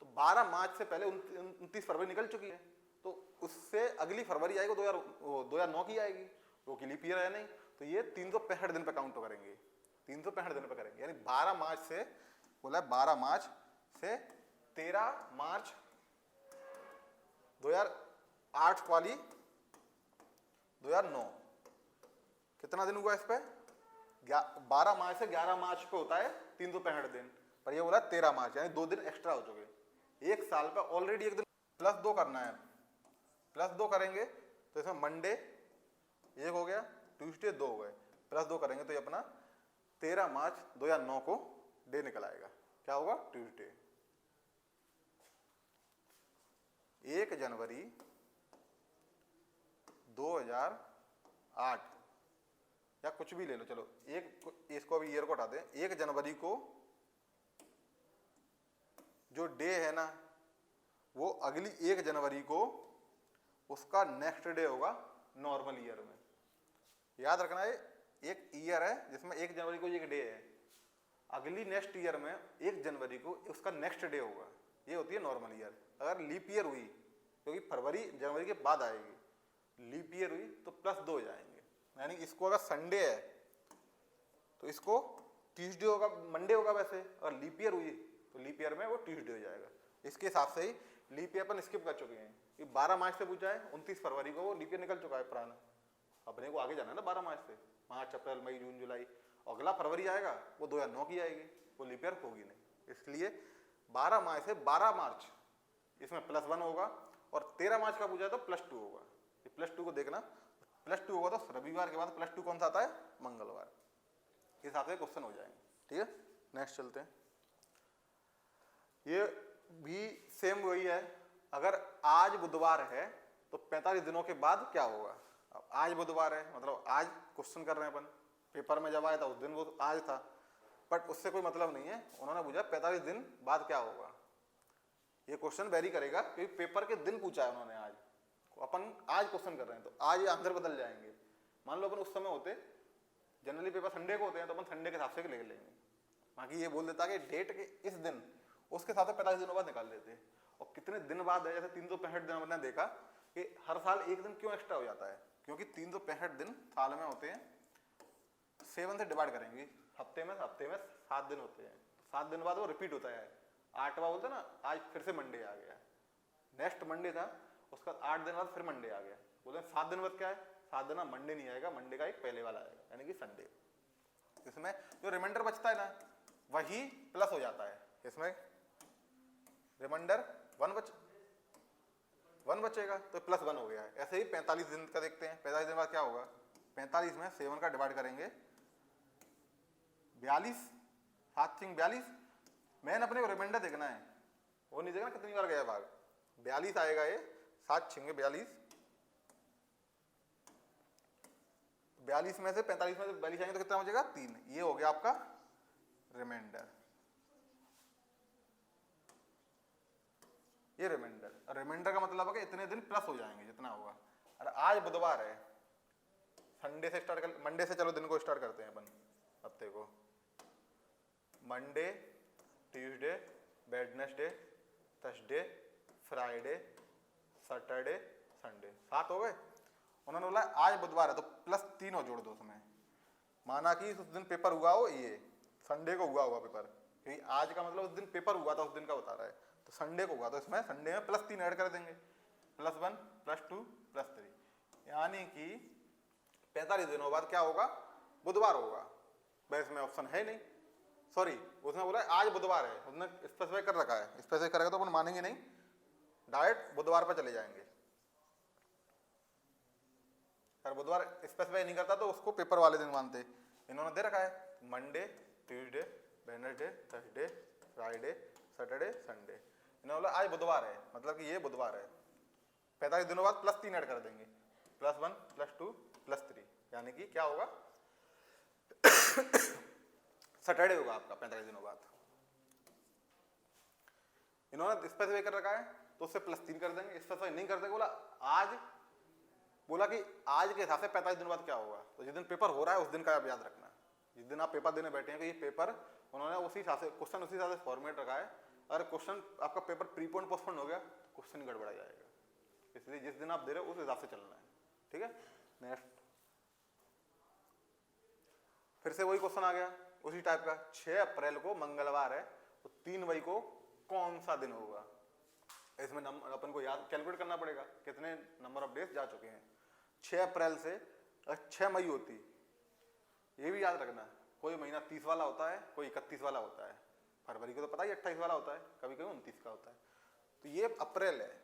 तो 12 मार्च से पहले 29 फरवरी निकल चुकी है, तो उससे अगली फरवरी आएगी 2009 की आएगी, वो की लीप ईयर है नहीं, तो ये 365 दिन पे काउंट करेंगे, 365 दिन पे करेंगे। यानी 12 मार्च से बोला 12 मार्च से 13 मार्च 2008 वाली 2009 कितना दिन हुआ इस पे? 12 मार्च से 11 मार्च को होता है 365 दिन, पर ये बोला 13 मार्च, यानी 2 दिन एक्स्ट्रा हो चुके। 1 साल पे ऑलरेडी 1 दिन +2 करना है, +2 करेंगे तो इसमें मंडे 1 हो गया, ट्यूसडे 2 हो गए, +2 करेंगे तो ये अपना 13 मार्च 2009 को डे निकल आएगा। क्या होगा? ट्यूसडे। 1 जनवरी 2008 या कुछ भी ले लो, चलो इसको अभी ईयर को हटा दें। 1 जनवरी को जो डे है ना, वो अगली 1 जनवरी को उसका नेक्स्ट डे होगा नॉर्मल ईयर में। याद रखना है, एक ईयर है जिसमें 1 जनवरी को एक डे है, अगली नेक्स्ट ईयर में 1 जनवरी को उसका नेक्स्ट डे होगा, ये होती है नॉर्मल ईयर। अगर लीप ईयर हुई, क्योंकि फरवरी जनवरी के बाद आएगी, लीप ईयर हुई तो +2 हो जाएंगे। यानी इसको अगर संडे है तो इसको ट्यूसडे होगा, मंडे होगा वैसे, और लीप ईयर हुई तो लीप ईयर में वो ट्यूसडे हो जाएगा। इसके हिसाब से ही लीप ईयर अपन स्किप कर चुके हैं कि 12 मार्च से पूछा है, 29 फरवरी को वो लीप ईयर निकल चुका है पुराना। अपने को आगे जाना है ना 12 मार्च से, मार्च अप्रैल मई जून जुलाई, अगला फरवरी आएगा वो 2009 की आएगी, वो लीप ईयर होगी नहीं। इसलिए 12 मार्च से 12 मार्च इसमें +1 होगा, और 13 मार्च का पूछा है तो +2 होगा। ये +2 को देखना, +2 होगा तो रविवार के बाद +2 कौन सा आता है? मंगलवार। इस हिसाब से क्वेश्चन हो जाएंगे। ठीक है, नेक्स्ट चलते हैं। ये भी सेम वही है, अगर आज बुधवार है तो 45 दिनों के बाद क्या होगा। अब आज बुधवार है मतलब आज क्वेश्चन कर रहे हैं अपन, पेपर में जब आया था उस दिन वो आज था, बट उससे कोई मतलब नहीं है। उन्होंने पूछा 45 दिन बाद क्या होगा। ये क्वेश्चन वेरी करेगा क्योंकि पेपर के दिन पूछा है उन्होंने आज, अपन आज क्वेश्चन कर रहे हैं तो आज ये आंसर बदल जाएंगे। मान लो अपन उस समय होते, जनरली पेपर संडे को होते हैं तो अपन संडे के हिसाब से ले लेंगे, बाकी ये बोल देता कि डेट के इस दिन, उसके साथ 45 दिनों बाद निकाल लेते। और कितने दिन बाद है, जैसे 365 दिन हमने देखा कि हर साल एक दिन क्यों एक्स्ट्रा हो जाता है, क्योंकि 365 दिन साल में होते हैं, 7 से डिवाइड करेंगे, हफ्ते में 7 दिन होते हैं, 7 दिन बाद वो रिपीट होता है। 8वां बोलते ना, आज फिर से मंडे आ गया, नेक्स्ट मंडे था, उसका 8 दिन बाद फिर मंडे आ गया, बोलते हैं 7 दिन बाद क्या है, 7 दिन मंडे नहीं आएगा, मंडे का एक पहले वाला आएगा यानी कि संडे। इसमें जो रिमाइंडर बचता है ना वही प्लस हो जाता है, इसमें रिमाइंडर 1 बचेगा तो +1 हो गया है। ऐसे ही 45 दिन का देखते हैं, 45 दिन बाद क्या होगा। 45 में 7 का डिवाइड करेंगे, 42, 7 × 42, मैंने अपने को रिमाइंडर देखना है, वो नहीं देखना कितनी बार गया भाग। 42 आएगा ये, 7 × 42, 42 में से 45 में से 42 आएंगे तो कितना बचेगा 3। ये हो गया आपका रिमाइंडर। ये रिमाइंडर का मतलब है कि इतने दिन प्लस हो जाएंगे जितना होगा। अरे आज बुधवार है, संडे से स्टार्ट कर, मंडे से चलो दिन को स्टार्ट करते हैं अपन हफ्ते को। Monday, Tuesday, Wednesday, Thursday, Friday, Saturday, Sunday, 7 हो गए। उन्होंने बोला आज बुधवार है तो +3 और जोड़ दो उसमें, माना कि उस दिन पेपर हुआ हो, ये संडे को हुआ होगा पेपर, क्योंकि आज का मतलब उस दिन पेपर हुआ था, उस दिन का बता रहा है, तो संडे को हुआ तो इसमें संडे में +3 ऐड कर देंगे, +1, +2, +3, यानी कि 45 दिनों बाद क्या होगा, बुधवार होगा। भाई इसमें ऑप्शन है नहीं, सॉरी उसने बोला आज बुधवार है, उसने स्पेसिफाई कर रखा है, स्पेसिफाई करेगा तो अपन मानेंगे नहीं, डायरेक्ट बुधवार पर चले जाएंगे। अगर बुधवार स्पेसिफाई नहीं करता तो उसको पेपर वाले दिन मानते। इन्होंने दे रखा है Monday, Tuesday, Wednesday, Thursday, Friday, Saturday, Sunday. इन्होंने बोला आज बुधवार है, मतलब कि ये बुधवार है। 45 दिनों बाद +3 ऐड कर देंगे, +1, +2, +3, यानी कि क्या होगा सैटरडे होगा आपका 45 दिनों बाद। इन्होंने स्पेसिफाई कर रखा है तो उससे +3 कर देंगे, स्पेसिफाई नहीं कर देंगे, बोला कि आज के हिसाब से 45 दिन बाद क्या होगा, तो जिस दिन पेपर हो रहा है उस दिन का आप याद रखना। जिस दिन आप पेपर देने बैठे हैं कि ये पेपर उन्होंने उसी हिसाब से क्वेश्चन उसी हिसाब से फॉर्मेट रखा है। अगर क्वेश्चन आपका पेपर प्रीपोन पोस्टपोन हो गया तो क्वेश्चन गड़बड़ा जाएगा, इसलिए जिस दिन आप दे रहे हो उस हिसाब से चलना है। ठीक है, नेक्स्ट फिर से वही क्वेश्चन आ गया उसी टाइप का। 6 अप्रैल को मंगलवार है तो 3 मई को कौन सा दिन होगा। इसमें अपन को याद कैलकुलेट करना पड़ेगा कितने नंबर ऑफ डेज जा चुके हैं। 6 अप्रैल से 6 मई होती, ये भी याद रखना, कोई महीना 30 वाला होता है, कोई 31 वाला होता है। फरवरी को तो पता ही 28 वाला होता है, कभी कभी 29 का होता है। तो ये अप्रैल है,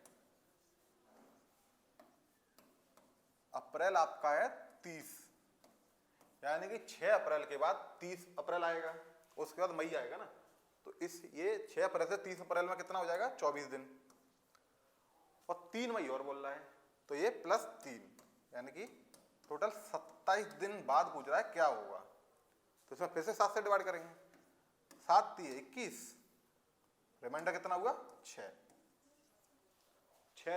अप्रैल आपका है 30, यानी कि 6 अप्रैल के बाद 30 अप्रैल आएगा, उसके बाद मई आएगा ना। तो इस ये 6 अप्रैल से 30 अप्रैल में कितना हो जाएगा 24 दिन, और 3 मई और बोल रहा है तो ये +3, यानी कि टोटल 27 दिन बाद पूछ रहा है क्या होगा। तो इसमें फिर से 7 से डिवाइड करेंगे, 7 × 21, रिमाइंडर कितना हुआ 6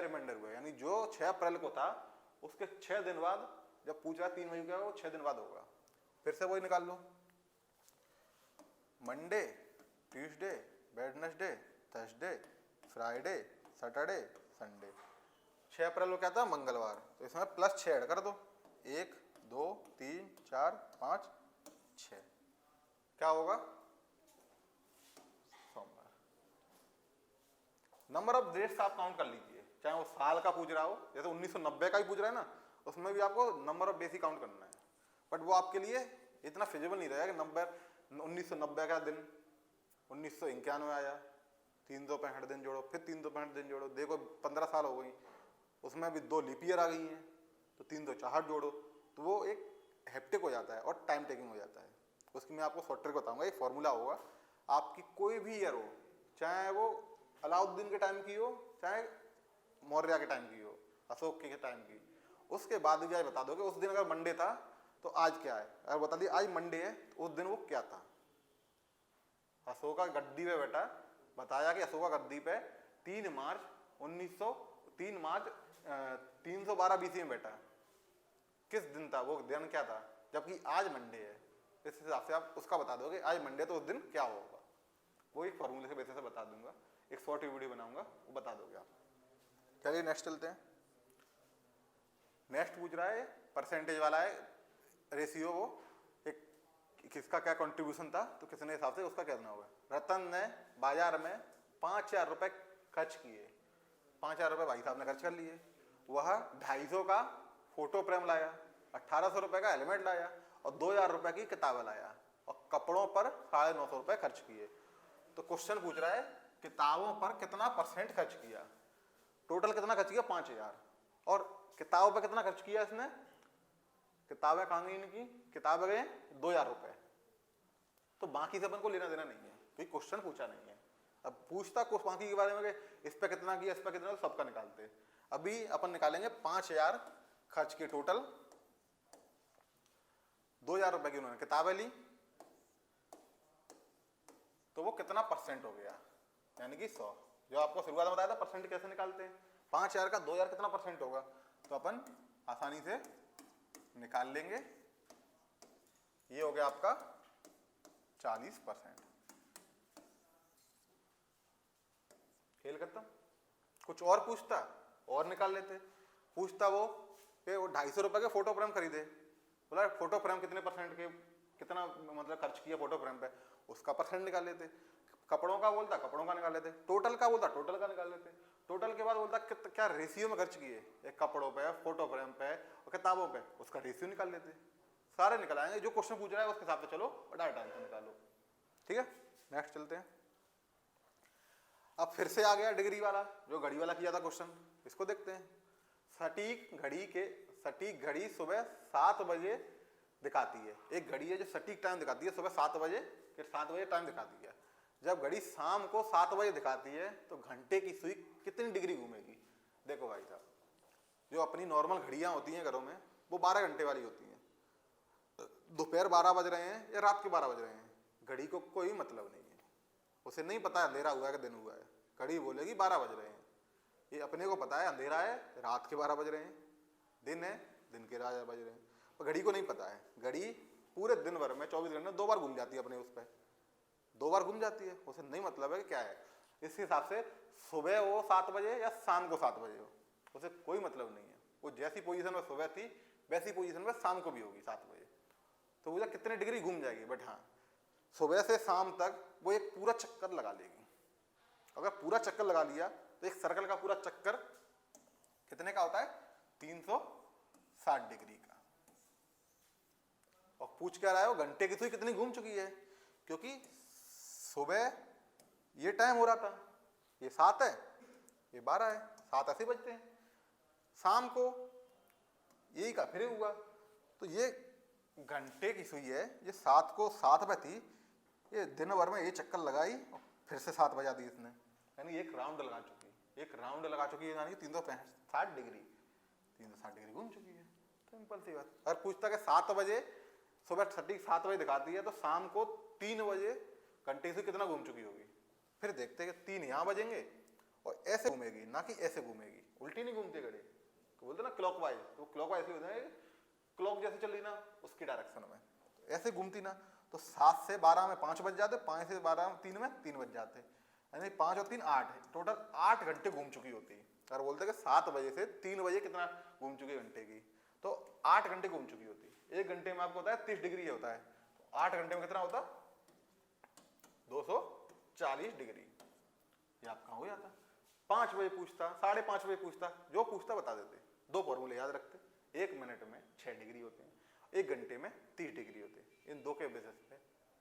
रिमाइंडर हुआ, यानी जो 6 अप्रैल को था उसके 6 दिन बाद जब पूछ रहा है 3 मई क्या वो 6 दिन बाद होगा। फिर से वही निकाल लो, Monday, Tuesday, Wednesday, Thursday, Friday, Saturday, Sunday. 6 अप्रैल को क्या था मंगलवार, तो इसमें +6 ऐड कर दो, 1, 2, 3, 4, 5, 6। क्या होगा, सोमवार। नंबर ऑफ डेट्स आप काउंट कर लीजिए, चाहे वो साल का पूछ रहा हो, जैसे 1990 का ही पूछ रहा है ना, उसमें भी आपको number of days he count करना है, बट वो आपके लिए इतना फिजिबल नहीं रहेगा कि नंबर 1990 का दिन 1991 आया, 365 दिन जोड़ो, फिर 365 दिन जोड़ो, देखो 15 साल हो गई, उसमें भी 2 लीप ईयर आ गई हैं, तो 364 जोड़ो, तो वो एक हेप्टिक हो जाता है और टाइम टेकिंग हो जाता है। उसकी मैं आपको शॉर्ट ट्रिक बताऊंगा, एक फॉर्मूला होगा, आपकी कोई भी ईयर हो, चाहे वो अलाउद्दीन के टाइम की हो, चाहे मौर्य के टाइम की हो, अशोक के टाइम की, उसके बाद भी आज बता दो कि उस दिन अगर मंडे था तो आज क्या है, अगर बता दिया आज मंडे है तो उस दिन वो क्या था। अशोका गद्दी पे बैठा, बताया कि अशोका गद्दी पे 3 मार्च 312 BC में बैठा, किस दिन था वो दिन, क्या था, जबकि आज मंडे है, इस हिसाब से आप उसका बता दोगे आज मंडे तो उस दिन क्या होगा, वो एक फॉर्मूले से बेसिस से बता दूंगा, एक शॉर्ट वीडियो बनाऊंगा, वो बता दोगे आप। चलिए नेक्स्ट चलते हैं। नेक्स्ट पूछ रहा है परसेंटेज वाला है रेशियो, वो एक किसका क्या कंट्रीब्यूशन था, तो किसने हिसाब से उसका कहना होगा। रतन ने बाजार में 5,000 रुपए खर्च किए, 5,000 रुपए भाई साहब ने खर्च कर लिए, वह 250 का फोटो फ्रेम लाया, 1,800 रुपए का हेलमेट लाया और 2,000 रुपए की किताबें लाया और कपड़ों पर 950 रुपए खर्च किए। तो क्वेश्चन पूछ रहा है किताबों पर कितना % खर्च किया, टोटल कितना खर्च किया 5,000, और किताबों पर कितना खर्च किया इसने, किताबें कहाँ गई इनकी, किताबें गए 2,000 रुपए, तो बाकी से अपन को लेना देना नहीं है, कोई क्वेश्चन पूछा नहीं है। अब पूछता कुछ बाकी के बारे में कि इस पे कितना किया, इस पे कितना, तो सबका निकालते। अभी अपन निकालेंगे 5,000 खर्च के टोटल, 2,000 रुपए की उन्होंने किताबें ली, तो वो कितना % हो गया, यानी कि 100। जो आपको शुरुआत में बताया था % कैसे निकालते हैं, 5,000 का 2,000 कितना % होगा, तो अपन आसानी से निकाल लेंगे। ये हो गया आपका 40%। खेल खत्म। कुछ और पूछता और निकाल लेते, पूछता वो 250 रुपए के फोटो फ्रेम खरीदे, बोला फोटो फ्रेम कितने % के, कितना मतलब खर्च किया फोटो फ्रेम पे, उसका % निकाल लेते। कपड़ों का बोलता कपड़ों का निकाल लेते, टोटल का बोलता टोटल का निकाल लेते, टोटल के बाद बोलता क्या रेशियो में खर्च किए, एक कपड़ों पे, फोटो फ्रेम पे और किताबों पे, उसका रेशियो निकाल लेते। सारे निकल आएंगे, जो क्वेश्चन पूछ रहा है उसके हिसाब से चलो और डायरेक्ट आंसर निकालो। ठीक है, नेक्स्ट चलते हैं। अब फिर से आ गया डिग्री वाला, जो घड़ी वाला किया था क्वेश्चन, इसको देखते हैं। सटीक घड़ी सुबह 7 बजे दिखाती है, एक घड़ी है जो सटीक टाइम दिखाती है सुबह 7 बजे, फिर 7 बजे टाइम दिखाती है। जब घड़ी शाम को 7 बजे दिखाती है तो घंटे की सुई कितनी डिग्री घूमेगी। देखो भाई साहब, जो अपनी नॉर्मल घड़ियां होती हैं घरों में वो 12 घंटे वाली होती हैं, दोपहर 12 बज रहे हैं या रात के 12 बज रहे हैं, घड़ी को कोई मतलब नहीं है, उसे नहीं पता अंधेरा हुआ है कि दिन हुआ है, घड़ी बोलेगी 12 बज रहे हैं। ये अपने को पता है अंधेरा है रात के 12 बज रहे हैं, दिन है दिन के 12 बज रहे हैं, पर घड़ी को नहीं पता है। घड़ी पूरे दिन भर में 24 घंटे में 2 बार घूम जाती है, अपने उस पर 2 बार घूम जाती है, उसे नहीं मतलब है कि क्या है। इस हिसाब से सुबह वो 7 बजे या शाम को 7 बजे हो, उसे कोई मतलब नहीं है। वो जैसी पोजीशन में सुबह थी वैसी पोजीशन में शाम को भी होगी 7 बजे, तो वो कितने डिग्री घूम जाएगी। बट हाँ, सुबह से शाम तक वो एक पूरा चक्कर लगा लेगी। अगर पूरा चक्कर लगा लिया तो एक सर्कल का पूरा चक्कर कितने का होता है, 360 डिग्री का। और पूछ क्या रहा है वो, घंटे की सुई कितनी घूम चुकी है, क्योंकि सुबह ये टाइम हो रहा था, ये 7 है, ये 12 है, 7 ऐसे बजते हैं, शाम को यही का फिर हुआ, तो ये घंटे की सुई है, ये 7 को 7 पे थी, ये दिन भर में ये चक्कर लगाई और फिर से 7 बजा दी इसने, यानी एक राउंड लगा चुकी है, एक राउंड लगा चुकी है, यानी 360 डिग्री घूम चुकी है। सिंपल सी बात। अगर पूछता कि 7 बजे सुबह सटीक 7 बजे दिखाती है तो शाम को 3 बजे घंटे से कितना घूम चुकी होगी। फिर देखते हैं कि 3 यहाँ बजेंगे और ऐसे घूमेगी, ना कि ऐसे घूमेगी, उल्टी नहीं घूमती घड़ी, तो बोलते ना क्लॉकवाइज, तो क्लॉकवाइज होता है, क्लॉक जैसे चल रही ना उसकी डायरेक्शन में, तो ऐसे घूमती ना, तो 7 से 12 में 5 बज जाते, 5 से 12 में 3 में 3 बज जाते, यानी 5 और 3 8, टोटल 8 घंटे घूम चुकी होती है। और बोलते कि 7 बजे से 3 बजे कितना घूम चुकी घंटे की, तो 8 घंटे घूम चुकी होती है। 1 घंटे में आपको होता है 30 डिग्री होता है, तो 8 घंटे में कितना होता 240 डिग्री। ये आपका हो जाता। 5 बजे पूछता, 5:30 बजे पूछता, जो पूछता बता देते। 2 फॉर्मूले याद रखते। 1 मिनट में 6 डिग्री होते हैं, 1 घंटे में 30 डिग्री होते हैं। इन दो के बेसिस पे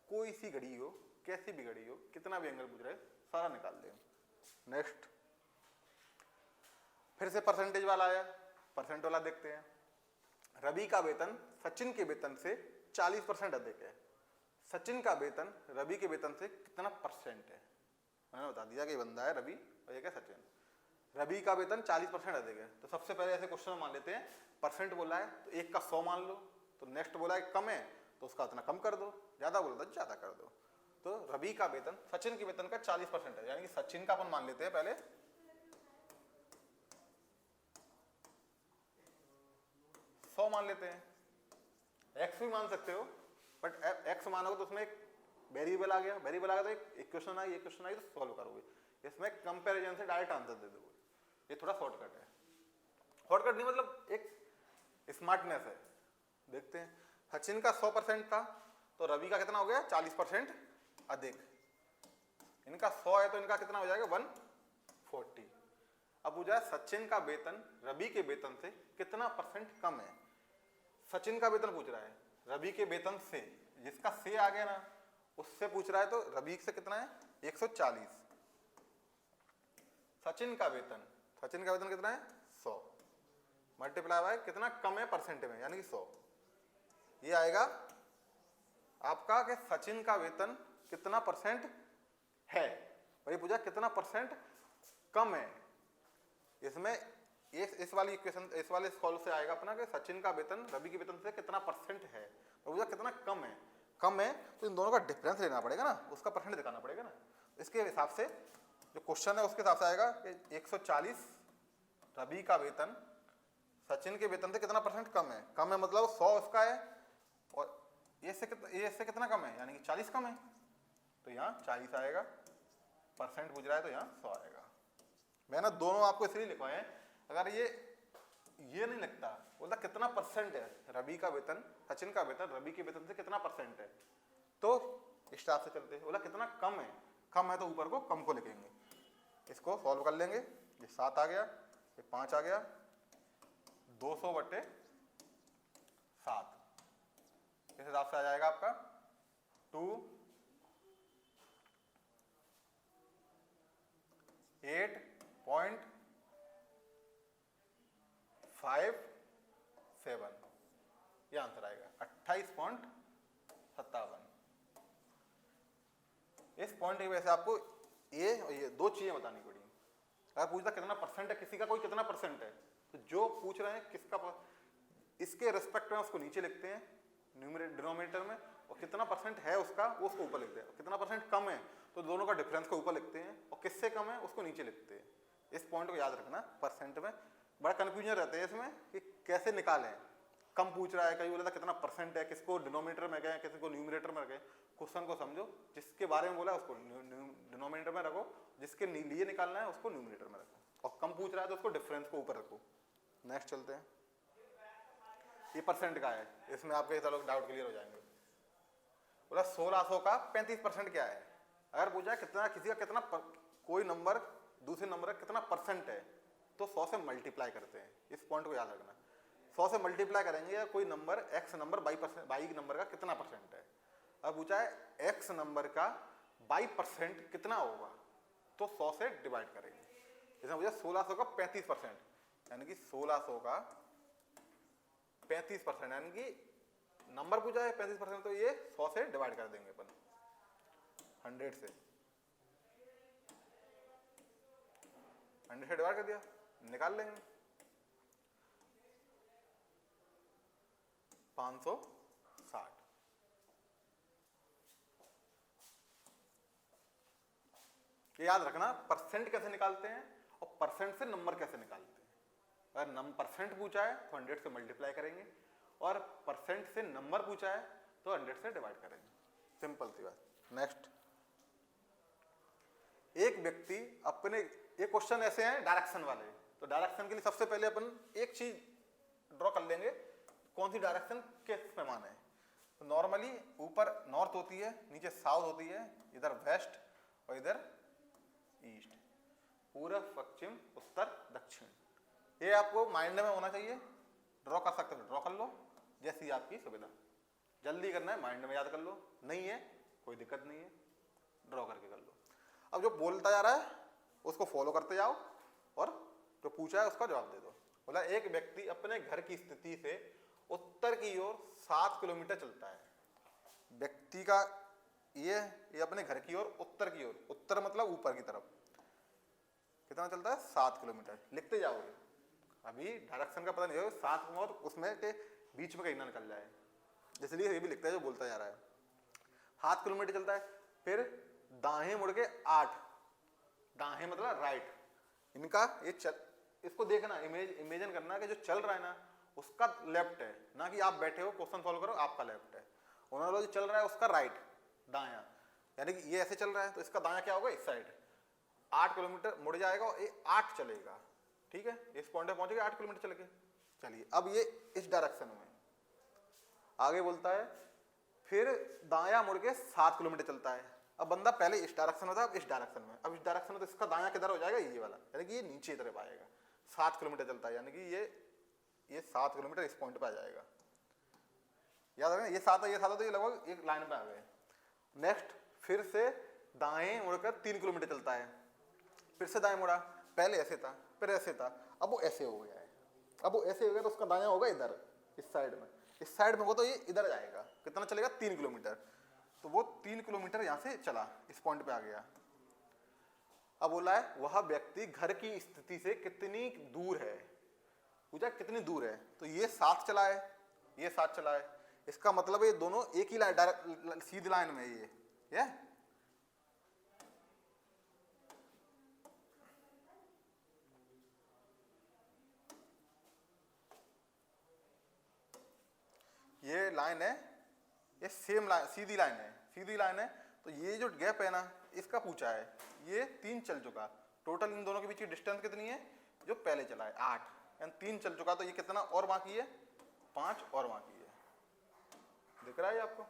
कोई सी घड़ी हो, कैसी भी घड़ी हो, कितना भी एंगल पूछ रहे, सारा निकाल लें। नेक्स्ट फिर से परसेंटेज वाला आया। परसेंट वाला देखते हैं। रवि का वेतन सचिन के वेतन से 40% अधिक है। सचिन का वेतन रवि के वेतन से कितना परसेंट है? मैंने बता दिया कि बंदा है रवि और एक है सचिन। रवि का वेतन 40% अधिक है, तो सबसे पहले ऐसे क्वेश्चन मान लेते हैं। परसेंट बोला है तो 1 का 100 मान लो, तो नेक्स्ट बोला है कम है तो उसका उतना कम कर दो, ज्यादा बोला तो ज्यादा कर दो। तो रवि का वेतन सचिन के वेतन का 40% है, यानी कि सचिन का अपन मान लेते हैं पहले 100 मान लेते हैं। एक्स भी मान सकते हो, बट एक्स मानोगे तो उसमें एक वेरिएबल आ गया, वेरिएबल आ गया तो एक इक्वेशन आई, इक्वेशन आई तो सॉल्व करोगे। इसमें कंपैरिजन से डायरेक्ट आंसर दे दोगे। ये थोड़ा शॉर्टकट है। शॉर्टकट नहीं मतलब एक स्मार्टनेस है। देखते हैं, सचिन का 100% था तो रवि का कितना हो गया? 40% अधिक। इनका 100 है तो इनका कितना हो जाएगा? 140। अब पूछा है सचिन का वेतन रवि के वेतन से कितना % कम है। सचिन का वेतन पूछ रहा है, रवि के वेतन से, जिसका से आ गया ना उससे पूछ रहा है, तो रवि से कितना है? 140। सचिन का वेतन कितना है? 100 मल्टीप्लाई बाय कितना कम है परसेंट में, यानी कि 100। ये आएगा आपका कि सचिन का वेतन कितना % है, और ये पूछा कितना % कम है। इसमें इस वाली इक्वेशन, इस वाले सॉल्व से आएगा अपना कि सचिन का वेतन रवि के वेतन से कितना % है, और पूछा कितना कम है। कम है तो इन दोनों का डिफरेंस लेना पड़ेगा ना, उसका % दिखाना पड़ेगा ना। इसके हिसाब से जो क्वेश्चन है उसके हिसाब से आएगा कि 140 रवि का वेतन सचिन के वेतन से कितना % कम है। कम है मतलब 100 उसका है और ये इससे कितना कम है, यानी कि 40 कम है, तो यहाँ 40 आएगा। % पूछ रहा है तो यहाँ 100 आएगा। मैंने दोनों आपको इसलिए लिखवाए हैं। अगर ये नहीं लगता, बोलता कितना % है रवि का वेतन, सचिन का वेतन रवि के वेतन से कितना % है, तो इस टाइप से चलते हैं। बोला कितना कम है तो ऊपर को कम को लिखेंगे। इसको सॉल्व कर लेंगे। ये 7 आ गया, ये 5 आ गया, 200/7 इस हिसाब से आ जाएगा आपका 28.57। ये आंसर आएगा 28.57। इस पॉइंट की वजह से आपको ये और ये दो चीजें बतानी पड़ी। अगर पूछता कितना % है किसी का, कोई कितना % है, तो जो पूछ रहे हैं किसका इसके रिस्पेक्ट में उसको नीचे लिखते हैं डिनोमिनेटर में, और कितना % है उसका वो उसको ऊपर लिखते हैं। कितना % कम है तो दोनों का डिफरेंस को ऊपर लिखते हैं, और किससे कम है उसको नीचे लिखते हैं। इस पॉइंट को याद रखना। % में बड़ा कंफ्यूजन रहता है इसमें कि कैसे निकालें। कम पूछ रहा है, कहीं बोला था कितना % है, किसको डिनोमिनेटर में गए, किसी को न्यूमरेटर में गए। क्वेश्चन को समझो, जिसके बारे में बोला उसको डिनोमिनेटर में रखो, जिसके लिए निकालना है उसको न्यूमरेटर में रखो, और कम पूछ रहा है तो उसको डिफरेंस को ऊपर रखो। नेक्स्ट चलते हैं। ये % का है, इसमें आपके चलो डाउट क्लियर हो जाएंगे। बोला 1600 का 35% क्या है। अगर पूछा कितना किसी का कितना कोई नंबर दूसरे नंबर का कितना % है, तो 100 से मल्टीप्लाई करते हैं। इस पॉइंट को याद रखना। 100 से मल्टीप्लाई करेंगे या कोई number x number y number का कितना % है। अब पूछा है x नंबर का y% कितना होगा, तो 100 से डिवाइड करेंगे। इसमें पूछा 1600 का 35%, यानी कि 1600 का 35%, यानी कि नंबर पूछा है 35%, तो ये 100 से डिवाइड कर देंगे अपन 100 से। 100 से डिवाइड कर दिया, निकाल लेंगे 560। ये याद रखना, % कैसे निकालते हैं और % से नंबर कैसे निकालते हैं। अगर % पूछा है तो 100 से मल्टीप्लाई करेंगे, और % से नंबर पूछा है तो 100 से डिवाइड करेंगे। सिंपल सी बात। नेक्स्ट, एक व्यक्ति अपने, ये क्वेश्चन ऐसे हैं डायरेक्शन वाले, तो डायरेक्शन के लिए सबसे पहले अपन एक चीज ड्रॉ कर लेंगे, कौन सी डायरेक्शन किस पैमाने है। तो नॉर्मली ऊपर नॉर्थ होती है, नीचे साउथ होती है, इधर वेस्ट और इधर ईस्ट, पूर्व पश्चिम उत्तर दक्षिण। ये आपको माइंड में होना चाहिए, ड्रॉ कर सकते हो ड्रॉ कर लो, जैसी आपकी सुविधा। जल्दी करना है माइंड में याद कर लो, नहीं है कोई दिक्कत नहीं है, ड्रॉ करके कर लो। अब जो बोलता जा रहा है उसको फॉलो करते जाओ और जो पूछा है उसका जवाब दे दो। बोला एक व्यक्ति अपने घर की स्थिति से उत्तर की ओर 7 किलोमीटर चलता है। व्यक्ति का ये अपने घर की ओर उत्तर की ओर, उत्तर मतलब ऊपर की तरफ, कितना चलता है 7 किलोमीटर। लिखते जाओगे, अभी डायरेक्शन का पता नहीं होगा, 7 और उसमें के बीच में कहीं ना निकल जाए, इसलिए ये भी लिखता है जो बोलता जा रहा है। 7 किलोमीटर चलता है, फिर दाएं मुड़ के 8, दाएं मतलब राइट। इनका ये इसको देखना, इमेजिन करना कि जो चल रहा है ना उसका लेफ्ट है, ना कि आप बैठे हो क्वेश्चन सॉल्व करो आपका लेफ्ट है। उन्होंने जो चल रहा है उसका राइट, दायां, यानी कि ये ऐसे चल रहा है तो इसका दायां क्या होगा, इस साइड। 8 किलोमीटर मुड़ जाएगा और ये 8 चलेगा, ठीक है, इस पॉइंट पे पहुंचेगा 8 किलोमीटर चल के। चलिए अब ये इस डायरेक्शन में आगे बोलता है, फिर दायां मुड़ के 7 किलोमीटर चलता है। अब बंदा पहले इस डायरेक्शन में था, अब इस डायरेक्शन में, अब इस डायरेक्शन में तो इसका दायां किधर हो जाएगा, ये वाला, यानी कि ये नीचे तरफ आएगा। 7 किलोमीटर चलता है, यानी कि ये 7 किलोमीटर इस पॉइंट पे आ जाएगा। याद रखना, ये 7 है, ये 7 है, तो ये लगभग एक लाइन पे आ गए। नेक्स्ट फिर से दाएं मुड़कर 3 किलोमीटर चलता है, फिर से दाएं मुड़ा, पहले ऐसे था फिर ऐसे था, अब वो ऐसे हो गया है। अब वो ऐसे हो गया तो उसका दायां होगा इधर, इस साइड में, इस साइड में हो तो ये इधर जाएगा। कितना चलेगा, 3 किलोमीटर। तो वो 3 किलोमीटर यहां से चला, इस पॉइंट पे आ गया। अब बोला है वह व्यक्ति घर की स्थिति से कितनी दूर है, पूछा कितनी दूर है, तो ये 7 चला है, ये 7 चला है। इसका मतलब ये दोनों एक ही लाइन, डायरेक्ट सीधी लाइन में ये ये लाइन है, ये सेम लाइन, सीधी लाइन है, सीधी लाइन है। तो ये जो गैप है ना इसका पूछा है, ये 3 चल चुका, टोटल इन दोनों के बीच की डिस्टेंस कितनी है, जो पहले चला है 8, यानी 3 चल चुका, तो ये कितना और बाकी है, 5 और बाकी है। दिख रहा है आपको,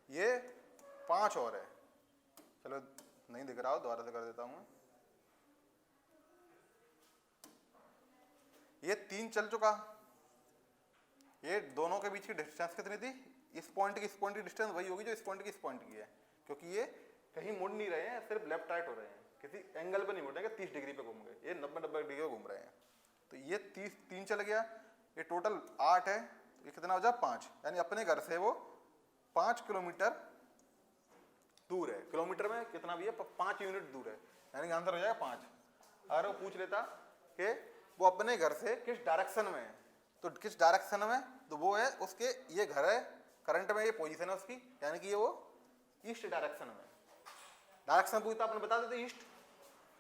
ये 5 और है। चलो नहीं दिख रहा हो, दोबारा से कर देता हूं। ये 3 चल चुका, ये दोनों के बीच की डिस्टेंस कितनी थी, इस पॉइंट की डिस्टेंस वही होगी जो इस पॉइंट की है, क्योंकि ये कहीं मुड़ नहीं रहे हैं, सिर्फ लेफ्ट राइट हो रहे हैं, किसी एंगल पे नहीं मुड़ रहे हैं, 30 डिग्री पे घूम गए, ये 90 डिग्री पे घूम रहे हैं। तो ये 3 चल गया, ये टोटल 8 है, तो ये कितना हो जाए 5, यानी अपने घर से वो 5 किलोमीटर दूर है। किलोमीटर में कितना भी है, 5 यूनिट दूर है, यानी आंसर हो जाएगा 5। अगर वो पूछ लेता कि वो अपने घर से किस डायरेक्शन में है, तो किस डायरेक्शन में, तो वो है उसके, ये घर है करंट में, ये पोजीशन है उसकी, यानी कि ये वो ईस्ट डायरेक्शन में। डायरेक्शन पूछता आपने बता देते ईस्ट,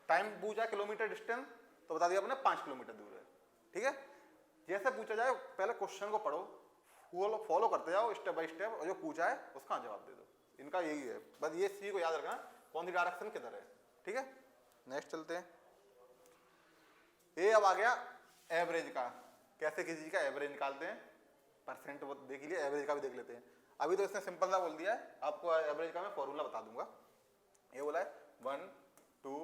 टाइम पूछा किलोमीटर डिस्टेंस तो बता दिया आपने 5 किलोमीटर दूर है, ठीक है। जैसे पूछा जाए पहले क्वेश्चन को पढ़ो, फॉलो करते जाओ स्टेप बाय स्टेप, और जो पूछा है उसका जवाब दे दो। इनका यही है, बस ये सी को याद रखना कौन सी डायरेक्शन किधर है, ठीक है। नेक्स्ट चलते हैं। ये अब आ गया एवरेज का, कैसे किसी का एवरेज निकालते हैं, परसेंट वो देख लीजिए, एवरेज का भी देख लेते हैं। अभी तो इसने सिंपल सा बोल दिया है, आपको एवरेज का मैं फॉर्मूला बता दूंगा। ये बोला है 1 2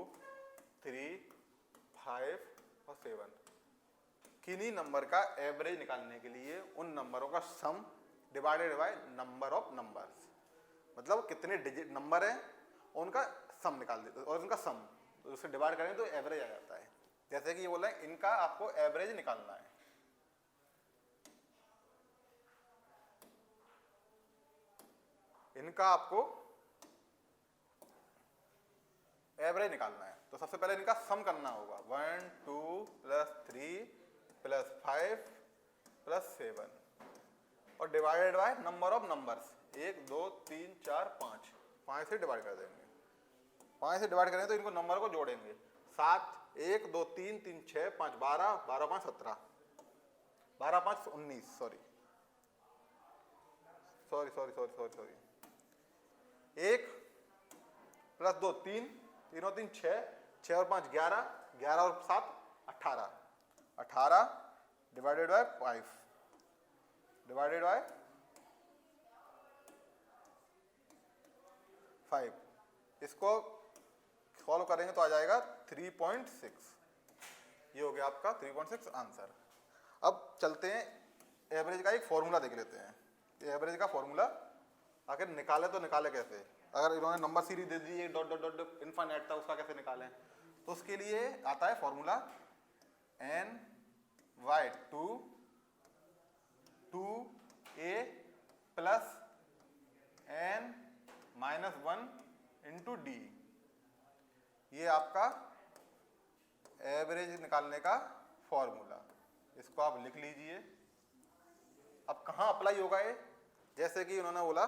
3 5 और 7, किन्हीं नंबर का एवरेज निकालने के लिए उन नंबरों का सम divided by number of numbers, मतलब कितने डिजिट नंबर है उनका सम निकाल देते, और उनका सम तो उससे डिवाइड करें तो एवरेज आ जाता है। जैसे कि ये बोला है इनका आपको एवरेज निकालना है, इनका आपको एवरेज निकालना है, तो सबसे पहले इनका सम करना होगा। 1 2 + 3 + 5 + 7 और divided by number of numbers, 1 2 3 4 5 से डिवाइड कर देंगे। 5 से डिवाइड करेंगे तो इनको नंबर को जोड़ेंगे, 7 1 2 3 3 6 5 12 12 5 17 12 5 19 सॉरी 1 + 2 3 3 और 3 6 6 और 5 11 11 और 7 18 18 डिवाइडेड बाय 5 डिवाइडेड बाय 5। इसको सॉल्व करेंगे तो आ जाएगा 3.6। ये हो गया आपका 3.6 आंसर। अब चलते हैं एवरेज का एक फॉर्मूला देख लेते हैं। ये एवरेज का फॉर्मूला आखिर निकाले तो निकाले कैसे। अगर इन्होंने नंबर सीरीज दे दी डॉट डॉट डॉट इनफाइनाइट था, उसका कैसे निकालें। तो उसके लिए आता है formula ny/2 2a plus n-1 into D. ये आपका एवरेज निकालने का फॉर्मूला, इसको आप लिख लीजिए। अब कहाँ अप्लाई होगा ये, जैसे कि उन्होंने बोला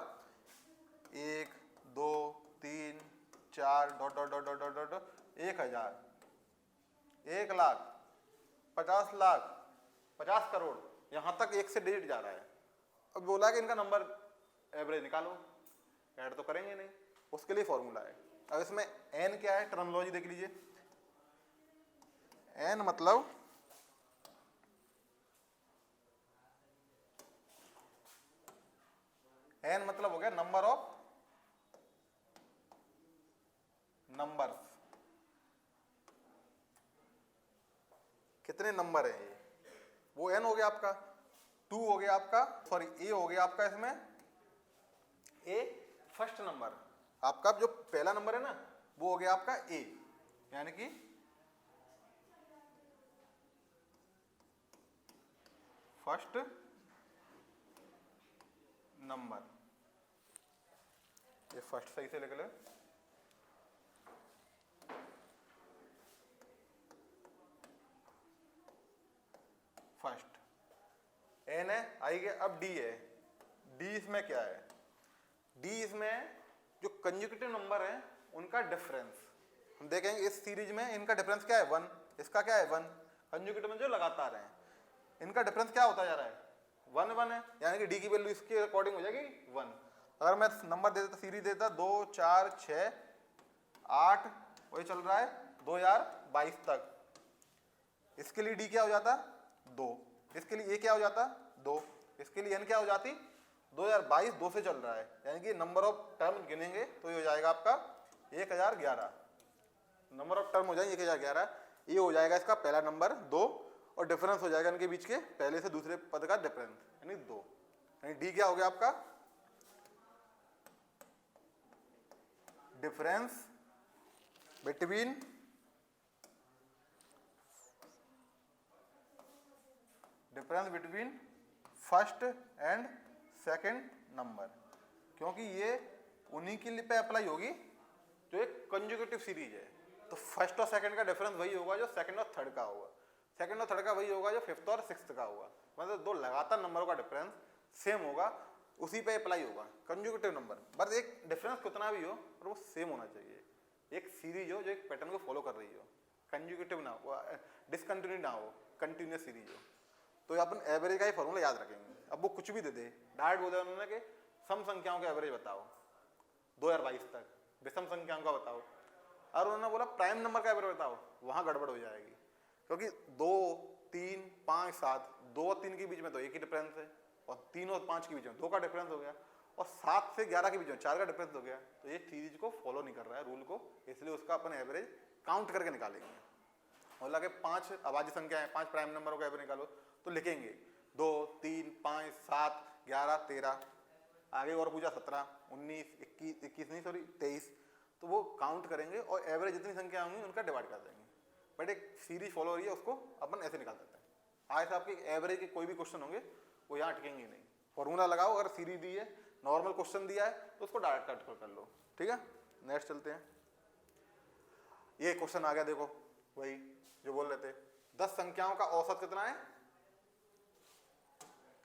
1 2 3 4 dot dot dot dot dot dot 1000 1 lakh 50 lakh 50 crore, यहाँ तक एक से डिजिट जा रहा है। अब बोला कि इनका नंबर एवरेज निकालो, ऐड तो करेंगे नहीं, उसके लिए फॉर्मूला है। अब इसमें एन क्या है, टर्मिनोलॉजी देख लीजिए। एन मतलब हो गया नंबर ऑफ नंबर्स। कितने नंबर है ये, वो एन हो गया आपका। 2 हो गया आपका, सॉरी ए हो गया आपका, इसमें ए फर्स्ट नंबर आपका, जो पहला नंबर है ना वो हो गया आपका ए, यानी कि फर्स्ट नंबर। ये फर्स्ट सही से लिख ले। फर्स्ट एन है, आई गया। अब डी है। डी इसमें क्या है, डी इसमें जो कंजुगेटिव नंबर है उनका डिफरेंस। हम देखेंगे इस सीरीज में इनका डिफरेंस क्या है 1, इसका क्या है 1। कंजुगेटिव में जो लगातार हैं इनका डिफरेंस क्या होता जा रहा है 1 1 है, यानी कि डी की वैल्यू इसके अकॉर्डिंग हो जाएगी 1। अगर मैं नंबर दे देता, सीरीज देता 2 4 6 8, वही चल रहा है 2022 तक, इसके लिए डी क्या हो जाता 2, इसके लिए ए क्या हो जाता 2, इसके लिए एन क्या हो जाती 2022 2 से चल रहा है, यानी कि नंबर ऑफ टर्म गिनेंगे तो ये हो जाएगा आपका 1011। नंबर ऑफ टर्म हो जाएंगे 1011। ये हो जाएगा इसका पहला नंबर 2, और डिफरेंस हो जाएगा इनके बीच के पहले से दूसरे पद का डिफरेंस, यानी 2। यानी डी क्या हो गया आपका difference between first and second number, क्योंकि ये उन्हीं के लिए पे अप्लाई होगी जो एक कंजुगेटिव सीरीज है। तो फर्स्ट और सेकंड का डिफरेंस वही होगा जो सेकंड और थर्ड का होगा, सेकंड और थर्ड का वही होगा जो फिफ्थ और सिक्स्थ का होगा। मतलब 2 लगातार नंबरों का डिफरेंस सेम होगा, उसी पे अप्लाई होगा कंजुगेटिव नंबर। बस एक डिफरेंस कितना भी हो और वो सेम होना चाहिए, एक सीरीज हो जो एक पैटर्न को फॉलो कर रही हो, कंजुगेटिव ना हो, डिसकंटिन्यू ना हो, कंटिन्यूस सीरीज हो। तो अपन एवरेज का ही फॉर्मूला याद रखेंगे। अब वो कुछ भी दे दे, डायरेक्ट बोल दिया उन्होंने कि सम संख्याओं का एवरेज बताओ 2022 तक, विषम संख्याओं का बताओ, और उन्होंने बोला प्राइम नंबर का एवरेज बताओ, वहां गड़बड़ हो जाएगी। क्योंकि 2 3 5 7, 2 और 3 के बीच में तो एक ही डिफरेंस है, और 3 और 5 के बीच में 2 का डिफरेंस हो गया, और 7 से 11 के बीच में 4 का डिफरेंस हो गया। तो ये सीरीज को फॉलो नहीं कर रहा है रूल को, इसलिए उसका अपन एवरेज काउंट करके निकालेंगे। बोला कि 5 अभाज्य संख्या है, 5 प्राइम नंबरों का एवरेज निकालो, तो लिखेंगे 2 3 5 7 11 13, आगे और पूछा 17 19 21 नहीं सॉरी 23, तो वो काउंट करेंगे और एवरेज जितनी संख्या होंगी उनका डिवाइड कर देंगे। बट एक सीरीज फॉलो हो रही है, उसको अपन ऐसे निकाल देते हैं। आज से आपके एवरेज के कोई भी क्वेश्चन होंगे वो यहाँ अटकेंगे नहीं, फॉर्मूला लगाओ, अगर सीरीज दी है, नॉर्मल क्वेश्चन दिया है तो उसको डायरेक्ट कट कर लो। ठीक है, नेक्स्ट चलते हैं। ये क्वेश्चन आ गया, देखो वही जो बोल रहे थे, 10 संख्याओं का औसत कितना है।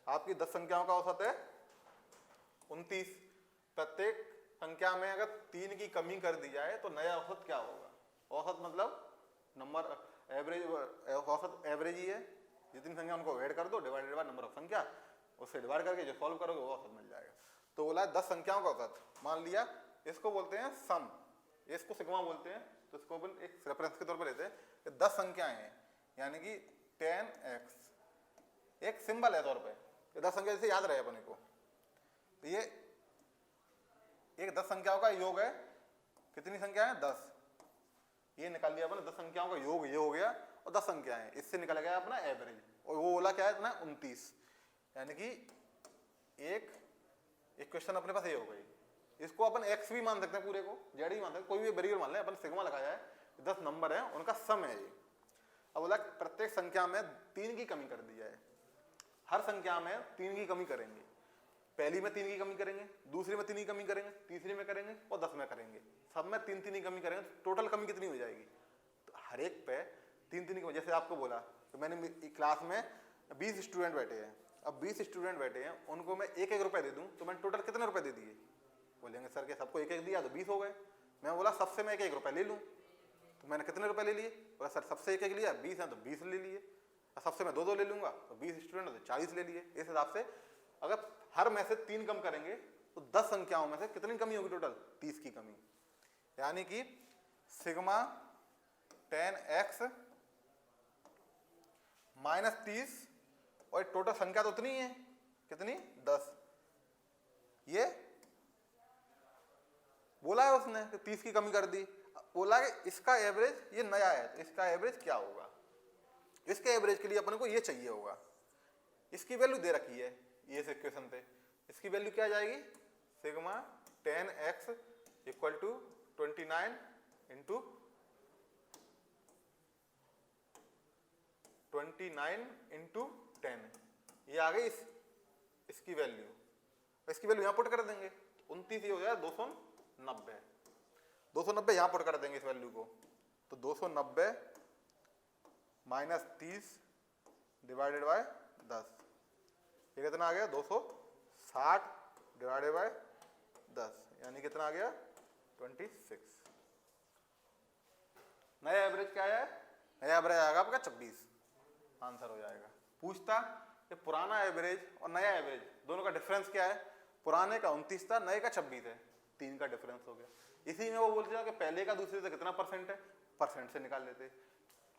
आपकी 10 संख्याओं का औसत है 29। प्रत्येक संख्या में अगर 3 की कमी कर दी जाए तो नया औसत क्या होगा। औसत मतलब नंबर एवरेज, औसत एवरेज ही है, जितनी संख्या उनको ऐड कर दो डिवाइडेड बाय नंबर ऑफ संख्या, उससे डिवाइड करके जो सॉल्व करोगे वो औसत मिल जाएगा। तो बोला 10 संख्याओं का औसत, मान लिया इसको बोलते हैं सम, इसको सिग्मा बोलते हैं, तो इसको अपन एक रेफरेंस के तौर पर लेते हैं कि 10 संख्याएं हैं, यानी कि 10x एक सिंबल है तौर पे, 10 संख्या जैसे याद रहे अपने को। तो ये एक 10 संख्याओं का योग है, कितनी संख्या है 10, ये निकाल लिया अपने 10 संख्याओं का योग, ये हो गया, और 10 संख्याएं, इससे निकल गया अपना एवरेज, और वो बोला क्या है अपना 29, यानी कि एक इक्वेशन अपने पास ये हो गई। इसको अपन एक्स भी मान सकते हैं, पूरे को जेड भी मान सकते हैं, कोई भी वेरिएबल मान लें, अपन सिग्मा लगाया है, 10 नंबर है उनका सम है ये। अब बोला प्रत्येक संख्या में 3 की कमी कर दी जाए, हर संख्या में 3 की कमी करेंगे, पहली में 3 की कमी करेंगे, दूसरी में 3 की कमी करेंगे, तीसरी में करेंगे और 10 में करेंगे, सब में 3-3 की कमी करेंगे, टोटल कमी कितनी हो जाएगी, तो हर एक पे 3-3 की। जैसे आपको बोला तो मैंने क्लास में 20 स्टूडेंट बैठे हैं, अब 20 स्टूडेंट बैठे हैं, उनको मैं 1-1 रुपए दे दूं तो मैंने टोटल कितने रुपए दे दिए, बोलेंगे सर के सबको 1-1 दिया तो 20 हो गए। मैं बोला सबसे मैं 1-1 रुपए ले लूँ, तो मैंने कितने रुपए ले लिए, बोला सर सबसे 1-1 लिया, 20 है तो 20 ले लिए, सबसे मैं 2-2 ले लूंगा तो 20 स्टूडेंट तो 40 ले लिए। इस हिसाब से अगर हर में से 3 कम करेंगे तो 10 संख्याओं में से कितनी कमी होगी, टोटल 30 की कमी, यानी कि सिग्मा 10x माइनस 30, और टोटल संख्या तो उतनी है, कितनी 10, ये बोला है उसने कि 30 की कमी कर दी, बोला कि इसका एवरेज ये नया है तो इसका एवरेज क्या होगा, इसके एवरेज के लिए अपने को ये चाहिए होगा, इसकी वैल्यू दे रखी है ये इस इक्वेशन पे, इसकी वैल्यू क्या आ जाएगी, sigma 10x equal to 29 into 10, ये आ गई इसकी वैल्यू, इसकी वैल्यू यहां पुट कर देंगे, 29 ये हो जाए 290 यहां पुट कर देंगे इस वैल्यू को, तो 290 माइनस 30 डिवाइडेड बाय 10, ये कितना आ गया 260 डिवाइडेड बाय 10, यानी कितना आ गया 26। नया एवरेज क्या है, नया एवरेज आएगा आपका 26, आंसर हो जाएगा। पूछता ये पुराना एवरेज और नया एवरेज दोनों का डिफरेंस क्या है, पुराने का 29 था, नए का 26 है, 3 का डिफरेंस हो गया। इसी में वो बोलते हैं कि पहले का दूसरे से कितना परसेंट है, परसेंट से निकाल लेते,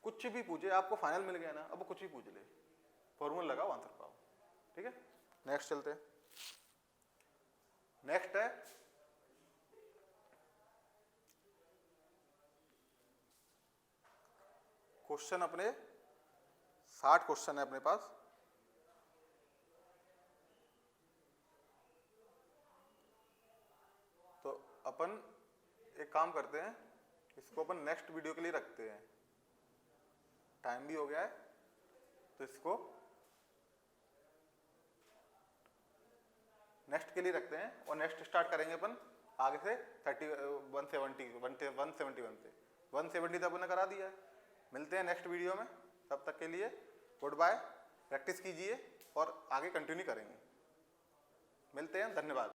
कुछ भी पूछे आपको फाइनल मिल गया ना, अब कुछ भी पूछ ले, फॉर्मूला लगाओ आंसर पाओ, ठीक है। नेक्स्ट चलते हैं, नेक्स्ट है क्वेश्चन, अपने 60 क्वेश्चन है अपने पास, तो अपन एक काम करते हैं, इसको अपन नेक्स्ट वीडियो के लिए रखते हैं, टाइम भी हो गया है, तो इसको नेक्स्ट के लिए रखते हैं, और नेक्स्ट स्टार्ट करेंगे अपन आगे से 171 से 170 तक अपन करा दिया है। मिलते हैं नेक्स्ट वीडियो में, तब तक के लिए गुड बाय, प्रैक्टिस कीजिए और आगे कंटिन्यू करेंगे। मिलते हैं, धन्यवाद।